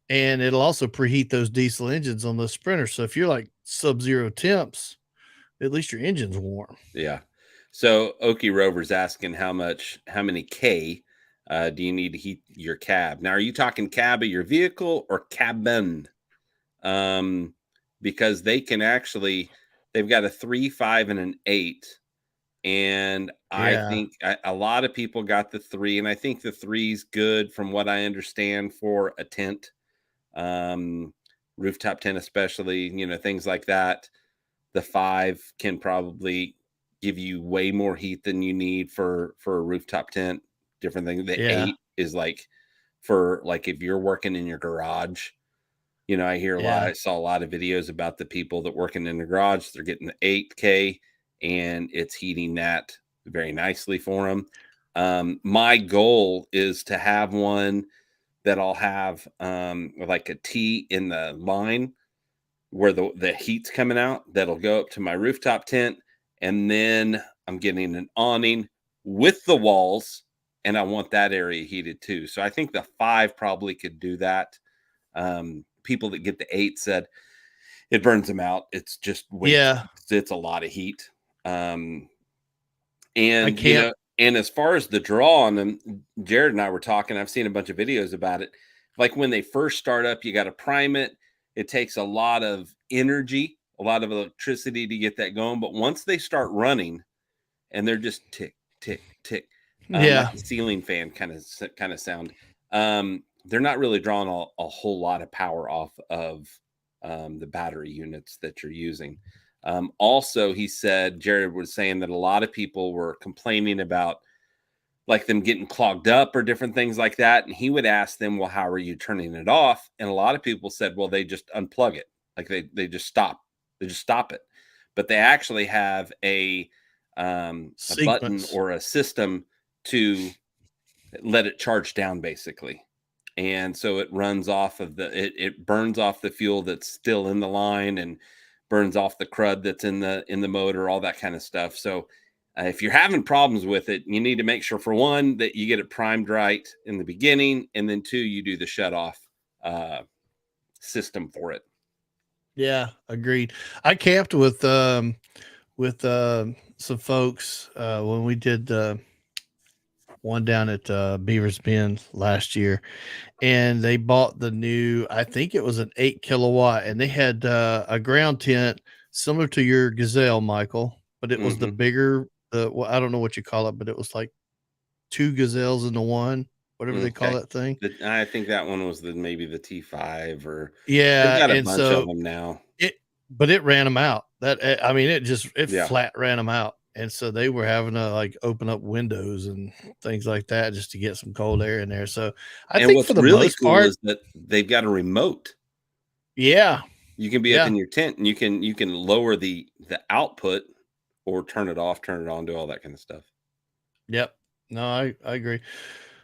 And it'll also preheat those diesel engines on those Sprinters. So if you're like sub-zero temps, at least your engine's warm. Yeah. So Okie Rover's asking how many K do you need to heat your cab? Now, are you talking cab of your vehicle or cabin? Because they've got a 3, 5, and an 8. And I Yeah. think a lot of people got the 3, and I think the 3's good from what I understand for a tent. rooftop tent, especially, things like that. The 5 can probably give you way more heat than you need for a rooftop tent. Different thing. The Yeah. 8 is like for like if you're working in your garage. I saw a lot of videos about the people that working in the garage. They're getting the 8K and it's heating that very nicely for them. My goal is to have one that I'll have like a T in the line where the heat's coming out that'll go up to my rooftop tent. And then I'm getting an awning with the walls, and I want that area heated too. So I think the 5 probably could do that. People that get the 8 said it burns them out. It's just Yeah. it's a lot of heat. I And can't. and as far as the draw on them, Jared and I were talking. I've seen a bunch of videos about it. Like when they first start up, you got to prime it. It takes a lot of energy, a lot of electricity to get that going. But once they start running, and they're just tick, tick, tick, like Yeah. a ceiling fan kind of sound. They're not really drawing a whole lot of power off of the battery units that you're using. Also, he said, Jared was saying that a lot of people were complaining about like them getting clogged up or different things like that. And he would ask them, well, how are you turning it off? And a lot of people said, well, they just unplug it. Like they just stop. They just stop it. But they actually have a button Sequence. or a system to let it charge down basically. And so it runs off of it burns off the fuel that's still in the line and burns off the crud that's in the motor, all that kind of stuff. So if you're having problems with it, you need to make sure, for one, that you get it primed right in the beginning, and then 2, you do the shut off system for it. Yeah, agreed. I camped with some folks when we did one down at Beaver's Bend last year, and they bought the new, I think it was an 8 kilowatt, and they had a ground tent similar to your Gazelle, Michael, but it was the Mm-hmm. bigger, well, I don't know what you call it, but it was like 2 Gazelles into one, whatever they call Okay. that thing. I think that one was maybe the T5, or they've Yeah, got a and bunch of so them now. but it ran them out. I mean, it Yeah. flat ran them out, and so they were having to like open up windows and things like that just to get some cold air in there. So I And think for what's the really most cool part, is that they've got a remote. yeah, You can be up yeah, in your tent and you can lower the output or turn it off, turn it on, do all that kind of stuff. yep. No, I agree.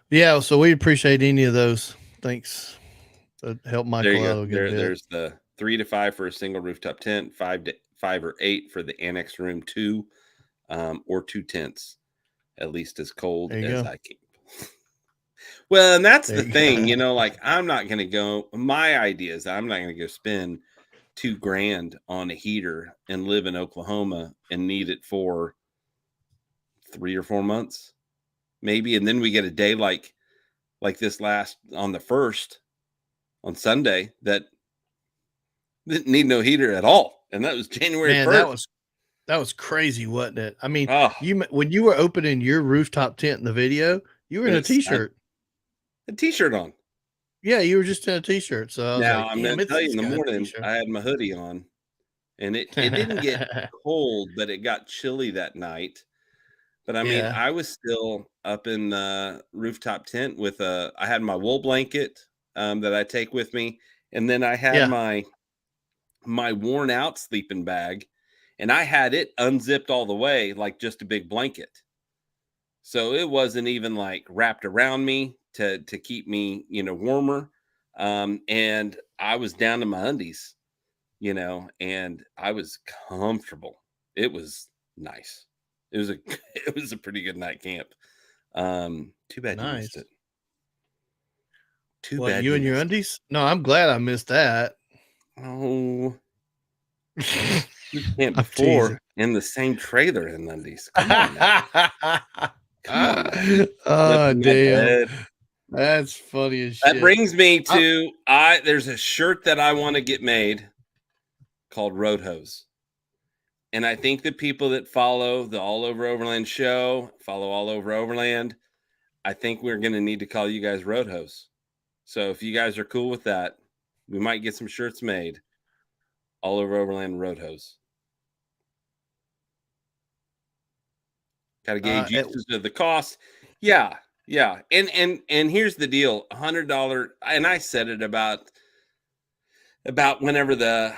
Yeah, so we appreciate any of those. Thanks. To help There Michael you out go. a good bit. There's the 3 to 5 for a single rooftop tent, 5 or 8 for the annex room 2, or 2 tents, at least as cold There you as go. I can. Well, and that's There the you thing, go. like I'm not going to go. My idea is I'm not going to go spend $2,000 on a heater and live in Oklahoma and need it for 3 or 4 months, maybe, and then we get a day like this last on the 1st on Sunday that didn't need no heater at all, and that was January Man, 1st. that was crazy, wasn't it? I mean, Oh, when you were opening your rooftop tent in the video, you were in and a it's t-shirt. a t-shirt on. Yeah, you were just in a t-shirt. So I was Now like, I'm damn, going to it's tell you, this in the guy in a morning t-shirt. I had my hoodie on, and it didn't get cold, but it got chilly that night. But I mean, Yeah, I was still up in the rooftop tent with I had my wool blanket that I take with me, and then I had yeah. my worn out sleeping bag, and I had it unzipped all the way like just a big blanket. So it wasn't even like wrapped around me to keep me, warmer. And I was down to my undies, and I was comfortable. It was nice. It was a it was a pretty good night camp. Too bad you missed Nice. it. Too What, bad you you and your missed it. undies? No, I'm glad I missed that. Oh, we camped I'm teasing. before in the same trailer in undies. Come on now. Come on now. Slept Oh, in my damn. bed. That's funny as That shit. brings me I, to there's a shirt that I want to get made called Road Hose. And I think the people that follow the All Over Overland show, follow All Over Overland, I think we're going to need to call you guys Road Hose. So if you guys are cool with that, We might get some shirts made all over Overland Road Hose. Got to gauge usage of the cost. Yeah. And here's the deal: $100. And I said it about whenever the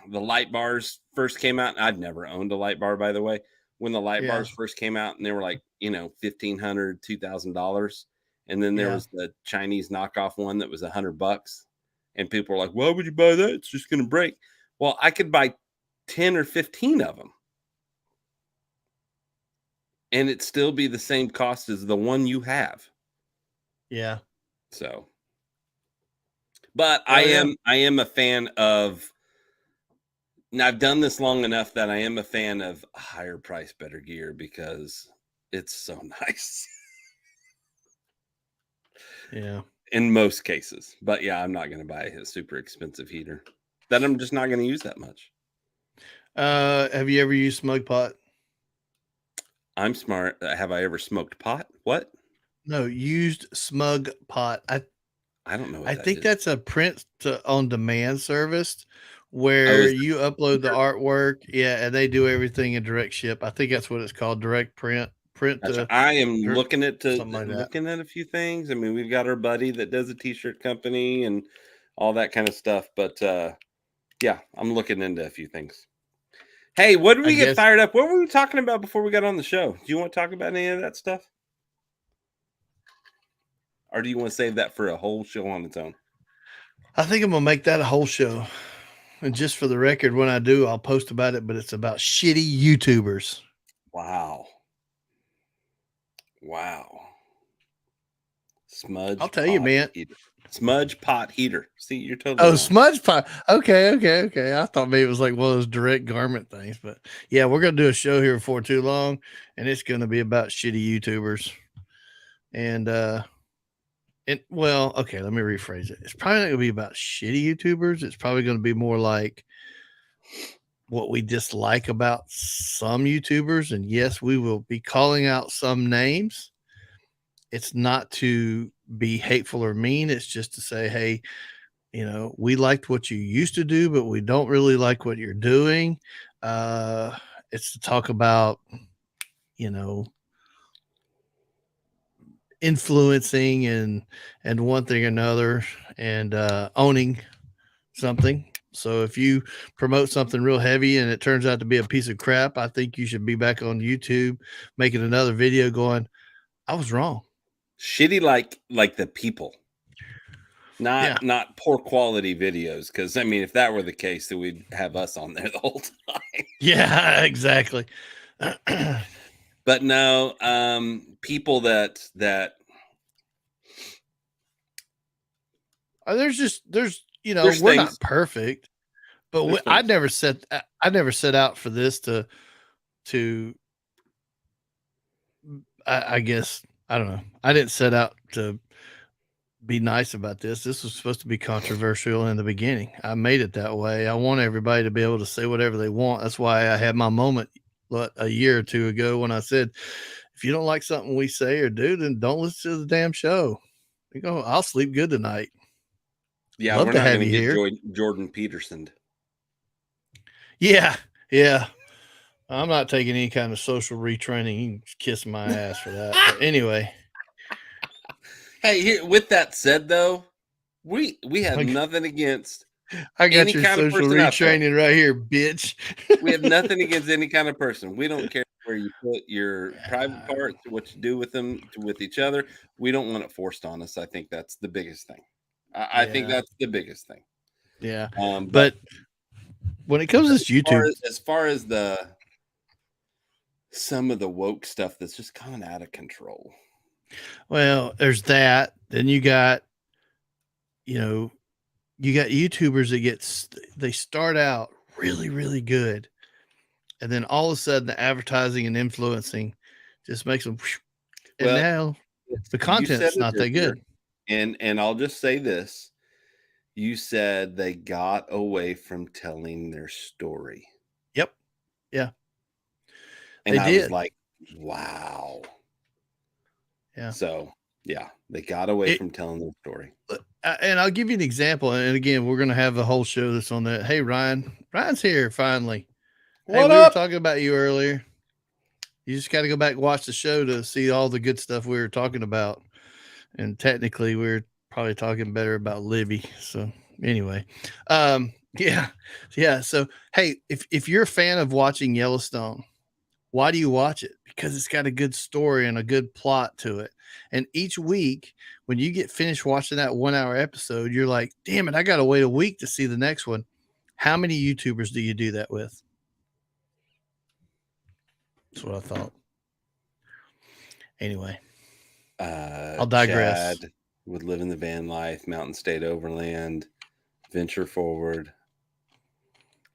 light bars first came out. I've never owned a light bar, by the way. When the light bars first came out, and they were like, $1,500, $2,000, and then there was the Chinese knockoff one that was $100, and people were like, "Why would you buy that? It's just going to break." Well, I could buy 10 or 15 of them, and it'd still be the same cost as the one you have. Yeah. So, but I am a fan of. Now, I've done this long enough that I am a fan of higher price, better gear, because it's so nice. Yeah. In most cases. But yeah, I'm not going to buy a super expensive heater that I'm just not going to use that much. Have you ever used Smug Pot? I'm smart. Have I ever smoked pot? What? No, used Smug Pot. I don't know what I that think is. that's a print on demand service where you upload the artwork. Yeah, and they do everything in direct ship. I think that's what it's called, direct print. Gotcha. I am looking at looking at a few things. I mean, we've got our buddy that does a t-shirt company and all that kind of stuff. But yeah, I'm looking into a few things. Hey, what did we get fired up? What were we talking about before we got on the show? Do you want to talk about any of that stuff? Or do you want to save that for a whole show on its own? I think I'm going to make that a whole show. And just for the record, when I do, I'll post about it, but it's about shitty YouTubers. Wow. Smudge. I'll tell you, man. Heater. Smudge pot heater. See, you're totally wrong. Smudge pot. Okay. I thought maybe it was like one of those direct garment things, but yeah, we're gonna do a show here before too long, and it's gonna be about shitty YouTubers. And okay, let me rephrase it. It's probably not gonna be about shitty YouTubers. It's probably gonna be more like what we dislike about some YouTubers. And yes, we will be calling out some names. It's not to be hateful or mean. It's just to say, hey, we liked what you used to do, but we don't really like what you're doing. It's to talk about, influencing and one thing or another, and owning something. So if you promote something real heavy and it turns out to be a piece of crap, I think you should be back on YouTube making another video going, I was wrong. Shitty like the people. Not poor quality videos, because I mean, if that were the case, then we'd have us on there the whole time. Yeah, exactly. But no, people that there's we're not perfect, but I never set out for this to I guess, I don't know. I didn't set out to be nice about this. This was supposed to be controversial in the beginning. I made it that way. I want everybody to be able to say whatever they want. That's why I had my moment a year or two ago when I said, if you don't like something we say or do, then don't listen to the damn show. I'll sleep good tonight. Yeah, we're not going to get Jordan Peterson. Yeah. I'm not taking any kind of social retraining. You can kiss my ass for that. But anyway. Hey, here, with that said, though, we have nothing against. I got any your kind social retraining right here, bitch. We have nothing against any kind of person. We don't care where you put your private parts, what you do with them, with each other. We don't want it forced on us. I think that's the biggest thing. I think that's the biggest thing. Yeah. But when it comes to this YouTube, as far as some of the woke stuff that's just kind of out of control. Well, there's that. Then you got, YouTubers that they start out really, really good. And then all of a sudden the advertising and influencing just makes them. And now the content's not that good. And I'll just say this. You said they got away from telling their story. Yep. Yeah. And I was like, wow. Yeah. So, yeah, they got away from telling their story. And I'll give you an example. And again, we're going to have the whole show that's on that. Hey, Ryan. Ryan's here finally. Hey, What we were up? talking about you earlier. You just got to go back and watch the show to see all the good stuff we were talking about. And technically, we are probably talking better about Libby. So anyway, yeah, yeah. So hey, if you're a fan of watching Yellowstone, why do you watch it? Because it's got a good story and a good plot to it. And each week, when you get finished watching that 1 hour episode, you're like, damn it, I got to wait a week to see the next one. How many YouTubers do you do that with? That's what I thought. Anyway, I'll digress. Chad would live in the van life, Mountain State Overland, venture forward.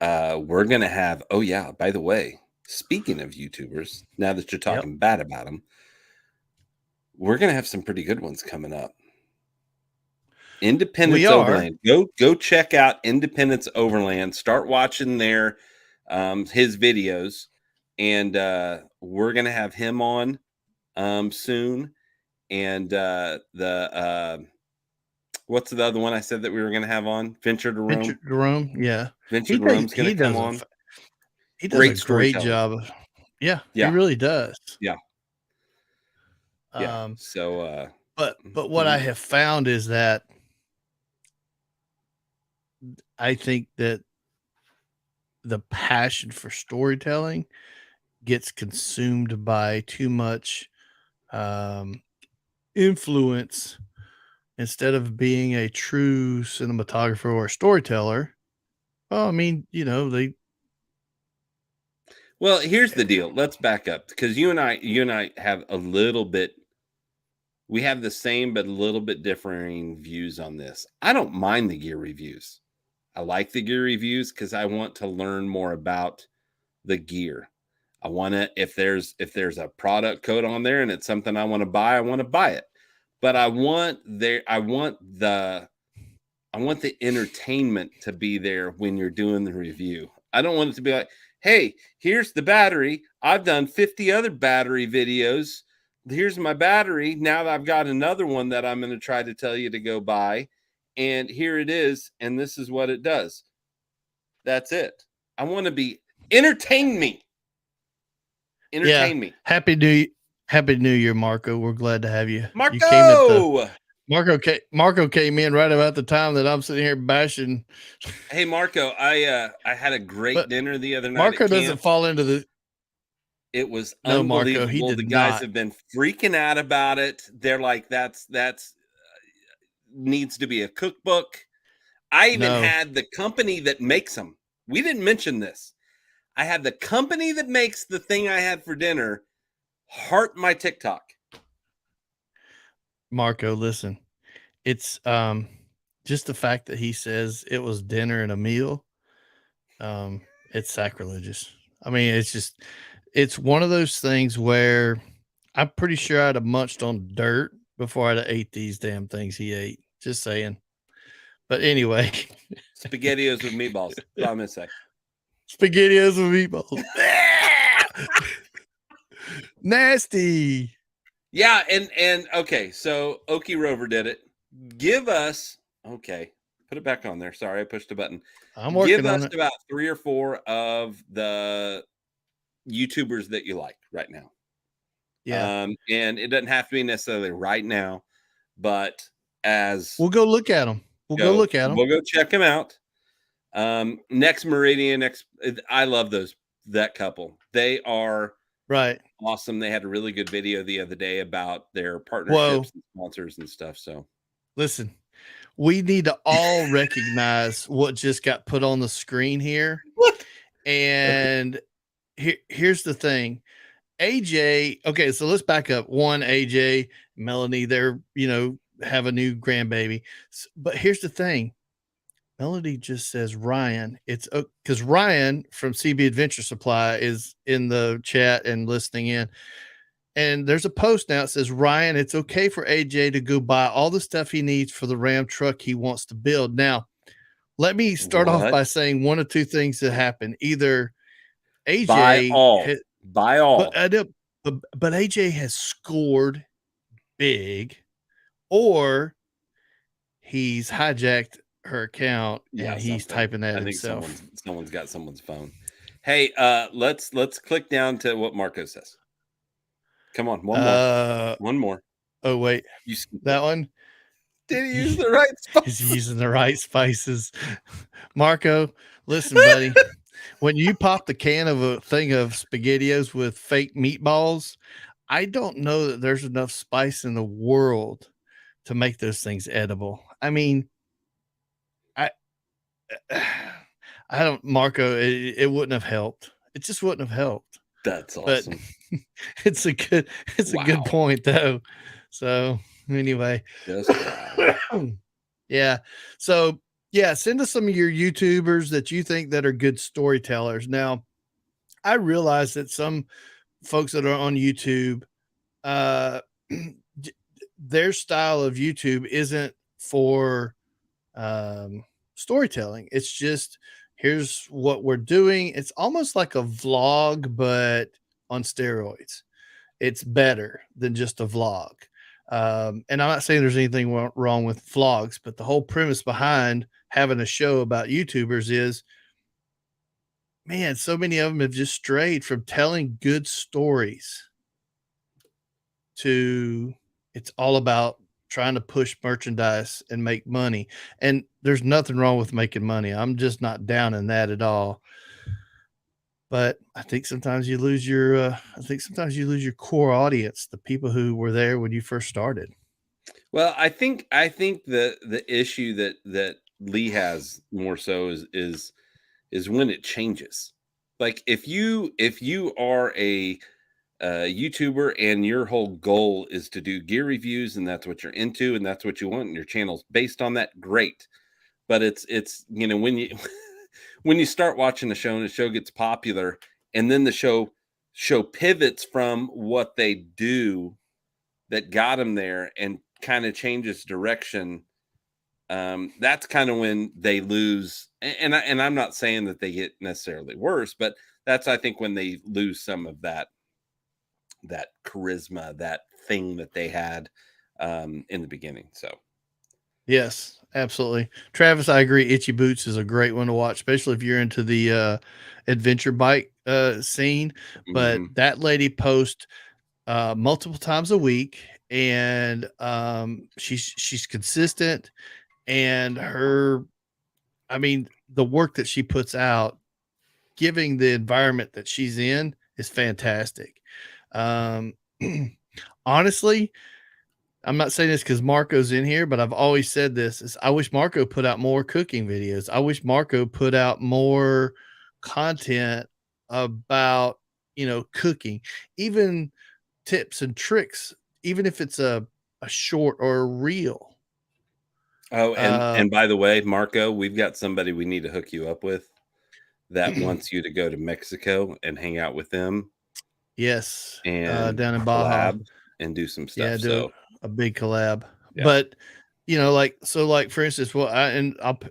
We're gonna have. Oh yeah, by the way, speaking of YouTubers, now that you're talking bad about them, we're gonna have some pretty good ones coming up. Independence Overland. Go check out Independence Overland. Start watching their his videos, and we're gonna have him on soon. And what's the other one I said that we were gonna have on? Venture to Rome. Venture to Rome, yeah. Venture to Rome's gonna come on. He does a great job of, yeah, he really does. Yeah. Yeah. So but what I have found is that I think that the passion for storytelling gets consumed by too much influence instead of being a true cinematographer or a storyteller. Well, I mean, you know, well, here's the deal. Let's back up because you and I have a little bit. We have the same but a little bit differing views on this. I don't mind the gear reviews. I like the gear reviews because I want to learn more about the gear. I want to if there's a product code on there and it's something I want to buy, I want to buy it. But I want the entertainment to be there when you're doing the review. I don't want it to be like, hey, here's the battery. I've done 50 other battery videos. Here's my battery. Now that I've got another one that I'm going to try to tell you to go buy. And here it is. And this is what it does. That's it. I want to be entertain me. Entertain me. Happy New Year, Marco. We're glad to have you. Marco! You came at Marco came in right about the time that I'm sitting here bashing. Hey, Marco, I had a great dinner the other night. Marco doesn't fall into the. It was unbelievable. Marco, he did the guys not. have been freaking out about it. They're like, that's needs to be a cookbook. I even had the company that makes them. We didn't mention this. I had the company that makes the thing I had for dinner heart my TikTok. Marco, listen, it's just the fact that he says it was dinner and a meal. It's sacrilegious. I mean, it's one of those things where I'm pretty sure I'd have munched on dirt before I'd have ate these damn things he ate. Just saying. But anyway, SpaghettiOs with meatballs. That's all I'm gonna say. SpaghettiOs with meatballs. Nasty. Yeah, and okay, so Okie Rover did it. Give us put it back on there. Sorry, I pushed a button. I'm working on it. Give us about 3 or 4 of the YouTubers that you like right now. Yeah. And it doesn't have to be necessarily right now, but as we'll go look at them. We'll go check them out. Next Meridian, I love that couple. They are right. Awesome. They had a really good video the other day about their partnerships and sponsors and stuff. So listen, we need to all recognize what just got put on the screen here. And here's the thing. AJ, okay, so let's back up. One, AJ, Melanie, they're, have a new grandbaby. But here's the thing. Melody just says Ryan. It's because Ryan from CB Adventure Supply is in the chat and listening in. And there's a post now that says, Ryan, it's okay for AJ to go buy all the stuff he needs for the Ram truck he wants to build. Now, let me start off by saying one of two things that happen. Either AJ buy all. But AJ has scored big, or he's hijacked her account Yeah, and he's something. typing that I think himself. someone's got someone's phone. Hey, let's click down to what Marco says. Come on, one more. Uh One more. oh wait, You skipped that it. one. Did he use the right Is he spices? using the right spices? Marco, listen, buddy. When you pop the can of a thing of SpaghettiOs with fake meatballs, I don't know that there's enough spice in the world to make those things edible. I mean, I I don't, Marco, it wouldn't have helped. It just wouldn't have helped. That's But awesome. it's a good Wow. point though. So anyway, Just wow. yeah. So yeah, send us some of your YouTubers that you think that are good storytellers. Now, I realize that some folks that are on YouTube, uh, their style of YouTube isn't for storytelling. It's just here's what we're doing. It's almost like a vlog, but on steroids. It's better than just a vlog. And I'm not saying there's anything wrong with vlogs, but the whole premise behind having a show about YouTubers is, man, so many of them have just strayed from telling good stories to it's all about trying to push merchandise and make money. And there's nothing wrong with making money. I'm just not down in that at all. But I think sometimes you lose your core audience, the people who were there when you first started. Well, I think the issue that Lee has more so is when it changes. Like if you are a YouTuber and your whole goal is to do gear reviews and that's what you're into and that's what you want and your channel's based on that, great. But it's when you when you start watching the show and the show gets popular and then the show pivots from what they do that got them there and kind of changes direction, that's kind of when they lose. And I'm not saying that they get necessarily worse, but that's I think when they lose some of that charisma, that thing that they had in the beginning. So Yes, absolutely. Travis, I agree. Itchy Boots is a great one to watch, especially if you're into the adventure bike scene. But mhm. that lady posts multiple times a week, and she's consistent. And I mean, the work that she puts out, giving the environment that she's in, is fantastic. Um, honestly, I'm not saying this because Marco's in here, but I've always said this is I wish Marco put out more cooking videos. I wish Marco put out more content about, cooking, even tips and tricks, even if it's a short or a reel. Oh, and Uh, and by the way, Marco, we've got somebody we need to hook you up with that wants you to go to Mexico and hang out with them yes, and down in Baja. collab and do some Yeah, stuff. do So a big collab. yeah. But, like for instance, well,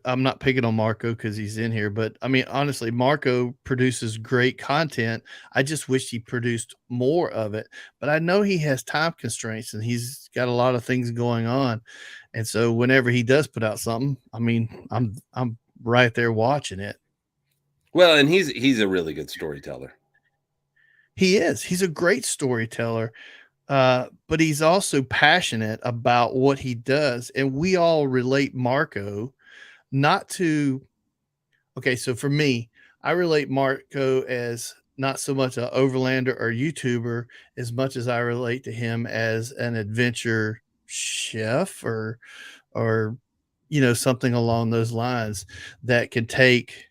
I'm not picking on Marco because he's in here, but I mean, honestly, Marco produces great content. I just wish he produced more of it, but I know he has time constraints and he's got a lot of things going on. And so whenever he does put out something, I mean, I'm right there watching it. Well, and he's a really good storyteller. He is. He's a great storyteller. But he's also passionate about what he does. And we all relate Marco not to, okay, so for me, I relate Marco as not so much an overlander or YouTuber as much as I relate to him as an adventure chef or something along those lines that can take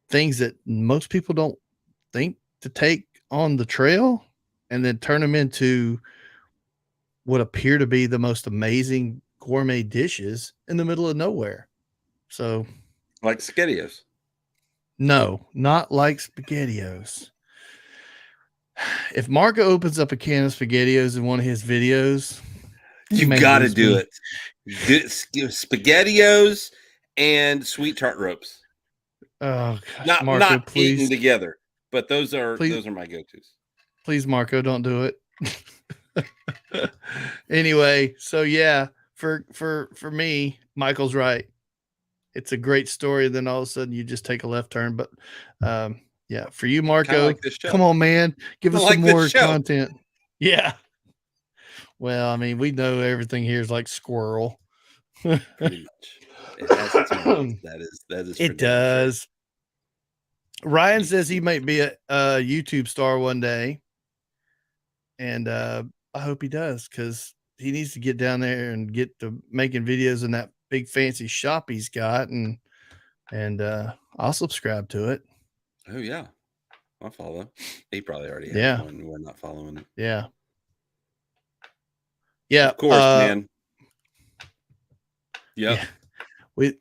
things that most people don't think to take on the trail and then turn them into what appear to be the most amazing gourmet dishes in the middle of nowhere. So, Like SpaghettiOs. no, not like SpaghettiOs. If Marco opens up a can of SpaghettiOs in one of his videos, he You may got to lose do me. it. SpaghettiOs and sweet tart ropes. Oh gosh, Not Marco, eaten please, together, but those are please, my go-tos. please, Marco, don't do it. Anyway, so yeah, for me, Michael's right. It's a great story. Then all of a sudden you just take a left turn. But yeah, for you, Kind of Marco, like this show. come on, man, give us some Like this more show. content. Yeah. Well, I mean, we know everything here is like squirrel. Pretty much. It has its moments. That is for It damn sure. does. Ryan says he might be a YouTube star one day, and I hope he does because he needs to get down there and get to making videos in that big fancy shop he's got, and I'll subscribe to it. Oh yeah, I'll follow. He probably already has Yeah, one. We're not following it. yeah, yeah. Of course, man. Yep. Yeah. We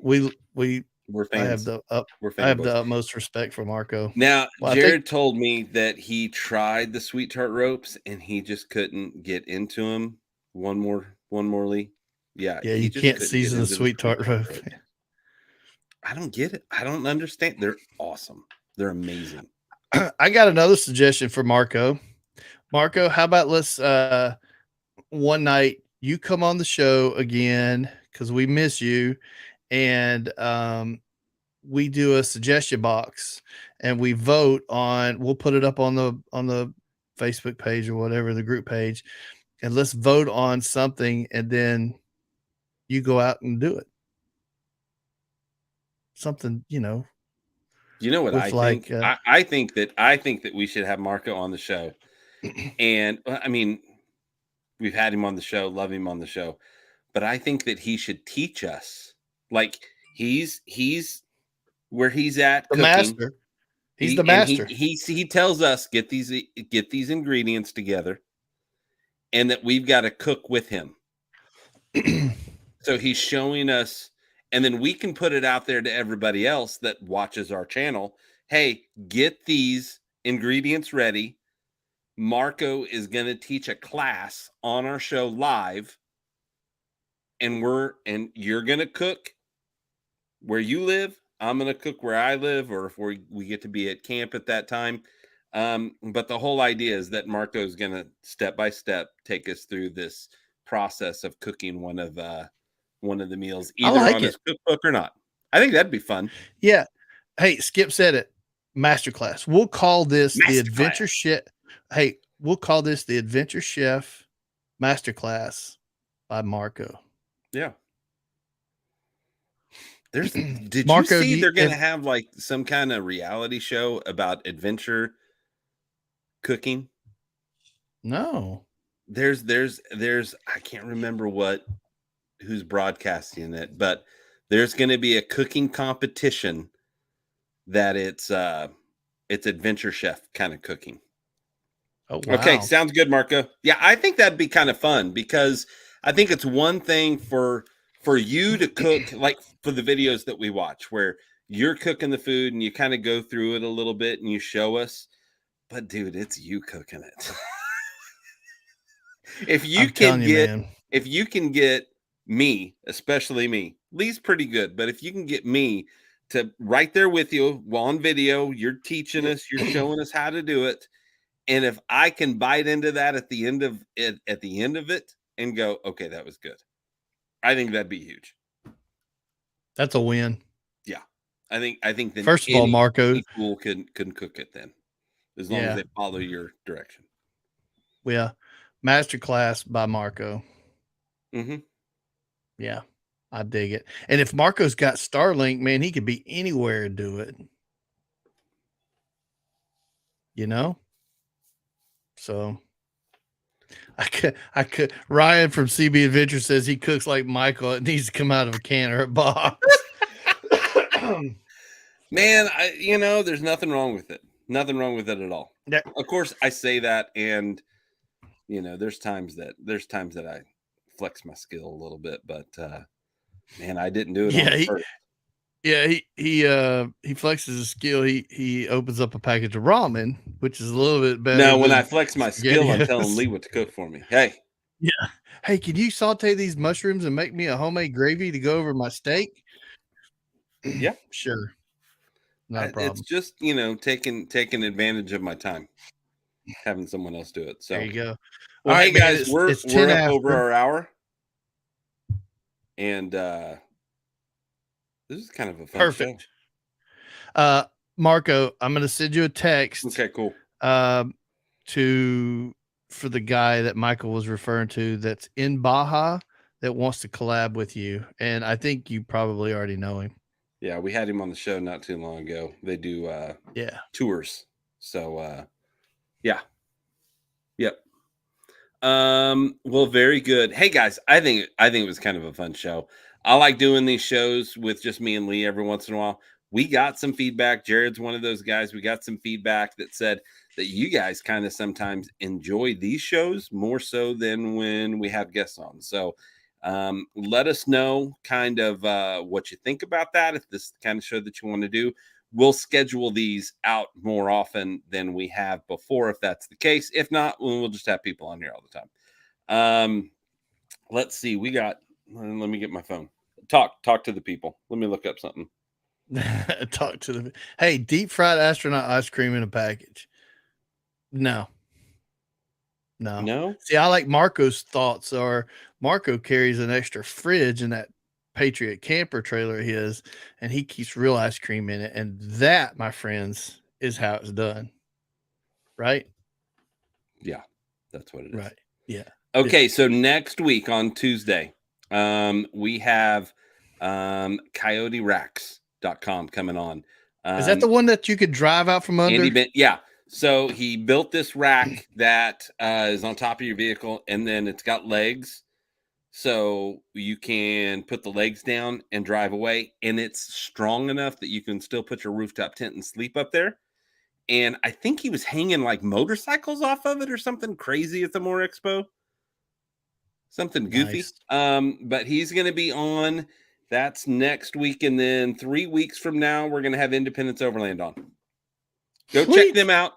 We're I have fans. We're I have fanboys. the utmost respect for Marco. Now, Well, Jared told me that he tried the sweet tart ropes and he just couldn't get into them. One more Lee. Yeah, yeah, he you just can't couldn't get season the into sweet tart rope. ropes. I don't get it. I don't understand. They're awesome. They're amazing. I got another suggestion for Marco. Marco, how about let's one night you come on the show again because we miss you, and we do a suggestion box and we vote on. We'll put it up on the Facebook page or whatever, the group page, and let's vote on something, and then you go out and do it. Something, You know what I think? I think that we should have Marco on the show. And I mean, we've had him on the show, love him on the show, but I think that he should teach us. Like he's where he's at the cooking. master. He's the master. He tells us get these ingredients together, and that we've got to cook with him. So he's showing us, and then we can put it out there to everybody else that watches our channel. Hey, get these ingredients ready. Marco is going to teach a class on our show live, and you're going to cook where you live. I'm going to cook where I live, or if we get to be at camp at that time. But the whole idea is that Marco is going to step by step take us through this process of cooking one of the meals, either on his cookbook or not. I think that'd be fun. Yeah. Hey, Skip said it. Masterclass. We'll call this the Adventure Chef. Hey, we'll call this the Adventure Chef Masterclass by Marco. Yeah. Did Marco, you see they're going to have like some kind of reality show about adventure cooking? No. There's I can't remember who's broadcasting it, but there's going to be a cooking competition that it's Adventure Chef kind of cooking. Oh, wow. Okay, sounds good, Marco. Yeah, I think that'd be kind of fun because I think it's one thing for you to cook, like for the videos that we watch where you're cooking the food and you kind of go through it a little bit and you show us, but dude, it's you cooking it. If you can get me, especially me, Lee's pretty good, but if you can get me to right there with you while on video, you're teaching us, you're showing us how to do it. And if I can bite into that at the end of it and go, okay, that was good, I think that'd be huge. That's a win. Yeah, I think that first of all, Marco school can cook it then, as long as they follow your direction. Yeah, Masterclass by Marco. Mm-hmm. Yeah, I dig it. And if Marco's got Starlink, man, he could be anywhere and do it. So I could. Ryan from CB Adventure says he cooks like Michael. It needs to come out of a can or a box. Man, there's nothing wrong with it. Nothing wrong with it at all. Yeah. Of course, I say that, and there's times that I flex my skill a little bit, but man, I didn't do it. He flexes his skill. He opens up a package of ramen, which is a little bit better. No, when I flex my skill, I'm telling Lee what to cook for me. Hey. Yeah. Hey, can you saute these mushrooms and make me a homemade gravy to go over my steak? Yeah. Sure. Not a problem. It's just, taking advantage of my time, having someone else do it. So there you go. Well, hey guys, we're up over our hour. And this is kind of a fun show. Perfect. Marco, I'm going to send you a text. Okay, cool. For the guy that Michael was referring to that's in Baja that wants to collab with you. And I think you probably already know him. Yeah, we had him on the show not too long ago. They do tours. So yeah. Yep. Well, very good. Hey guys, I think it was kind of a fun show. I like doing these shows with just me and Lee every once in a while. We got some feedback. Jared's one of those guys. We got some feedback that said that you guys kind of sometimes enjoy these shows more so than when we have guests on. So let us know kind of what you think about that. If this is the kind of show that you want to do, we'll schedule these out more often than we have before, if that's the case. If not, we'll just have people on here all the time. Let's see. Let me get my phone. Talk to the people. Let me look up something. Talk to them. Hey, deep fried astronaut ice cream in a package. No. See, I like Marco's thoughts. Or Marco carries an extra fridge in that Patriot camper trailer of his, and he keeps real ice cream in it. And that, my friends, is how it's done. Right? Yeah, that's what it is. Right. Yeah. Okay, so next week on Tuesday, we have CoyoteRacks.com coming on. Is that the one that you could drive out from under? Yeah. So he built this rack that is on top of your vehicle, and then it's got legs. So you can put the legs down and drive away, and it's strong enough that you can still put your rooftop tent and sleep up there. And I think he was hanging like motorcycles off of it or something crazy at the More Expo. Something goofy. Nice. But he's going to be on. That's next week. And then 3 weeks from now, we're going to have Independence Overland on. Go check them out.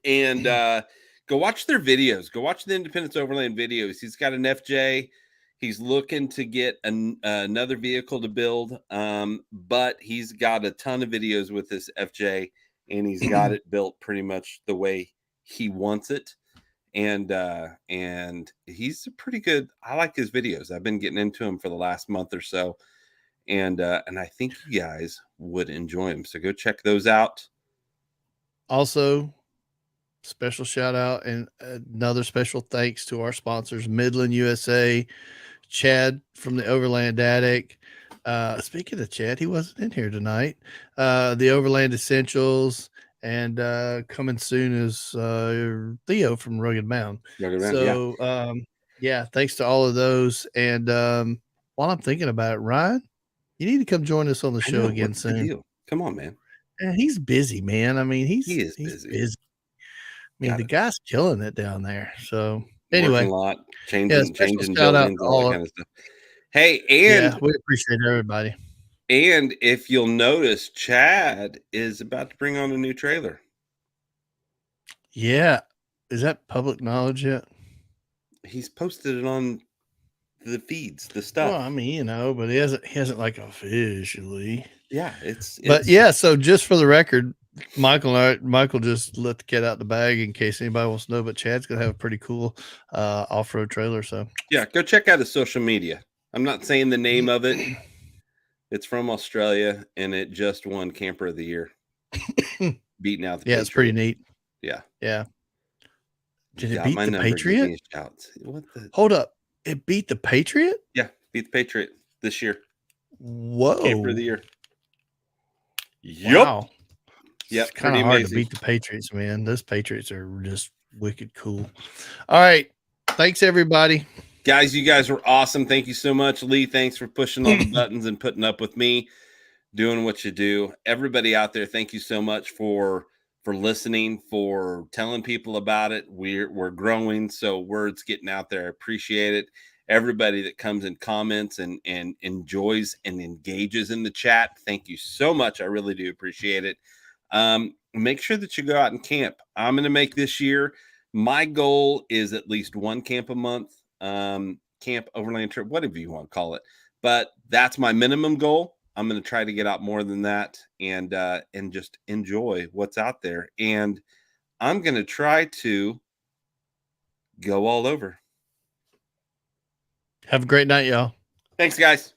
And go watch their videos. Go watch the Independence Overland videos. He's got an FJ. He's looking to get another vehicle to build. But he's got a ton of videos with this FJ. And he's got it built pretty much the way he wants it. And he's a pretty good. I like his videos. I've been getting into him for the last month or so, and I think you guys would enjoy him. So go check those out. Also, special shout out and another special thanks to our sponsors, Midland USA, Chad from the Overland Attic. Speaking of Chad, he wasn't in here tonight. The Overland Essentials. And coming soon is Theo from Rugged Mound. Yeah, thanks to all of those. And while I'm thinking about it, Ryan, you need to come join us on the show again soon. The deal? Come on, man. And he's busy, man. I mean, he's busy. I mean, the guy's killing it down there. So anyway, working a lot, changing buildings, all that kind of stuff. Hey, and we appreciate everybody. And if you'll notice, Chad is about to bring on a new trailer. Yeah. Is that public knowledge yet? He's posted it on the feeds, the stuff. Well, I mean, but he hasn't like officially. Yeah, but yeah, so just for the record, Michael just let the cat out the bag in case anybody wants to know, but Chad's gonna have a pretty cool off-road trailer. So yeah, go check out his social media. I'm not saying the name of it. It's from Australia, and it just won Camper of the Year. Beating out the Patriot. It's pretty neat. Yeah. Did it beat the Patriot? What the? Hold up. It beat the Patriot? Yeah, beat the Patriot this year. Whoa. Camper of the Year. Wow. Yep. It's kind of hard to beat the Patriots, man. Those Patriots are just wicked cool. All right. Thanks, everybody. Guys, you guys were awesome. Thank you so much. Lee, thanks for pushing all the buttons and putting up with me, doing what you do. Everybody out there, thank you so much for listening, for telling people about it. We're growing, so word's getting out there. I appreciate it. Everybody that comes and comments and enjoys and engages in the chat, thank you so much. I really do appreciate it. Make sure that you go out and camp. I'm going to make this year. My goal is at least one camp a month. Camp, overland trip, whatever you want to call it, but that's my minimum goal. I'm going to try to get out more than that and just enjoy what's out there. And I'm going to try to go all over. Have a great night, y'all. Thanks, guys.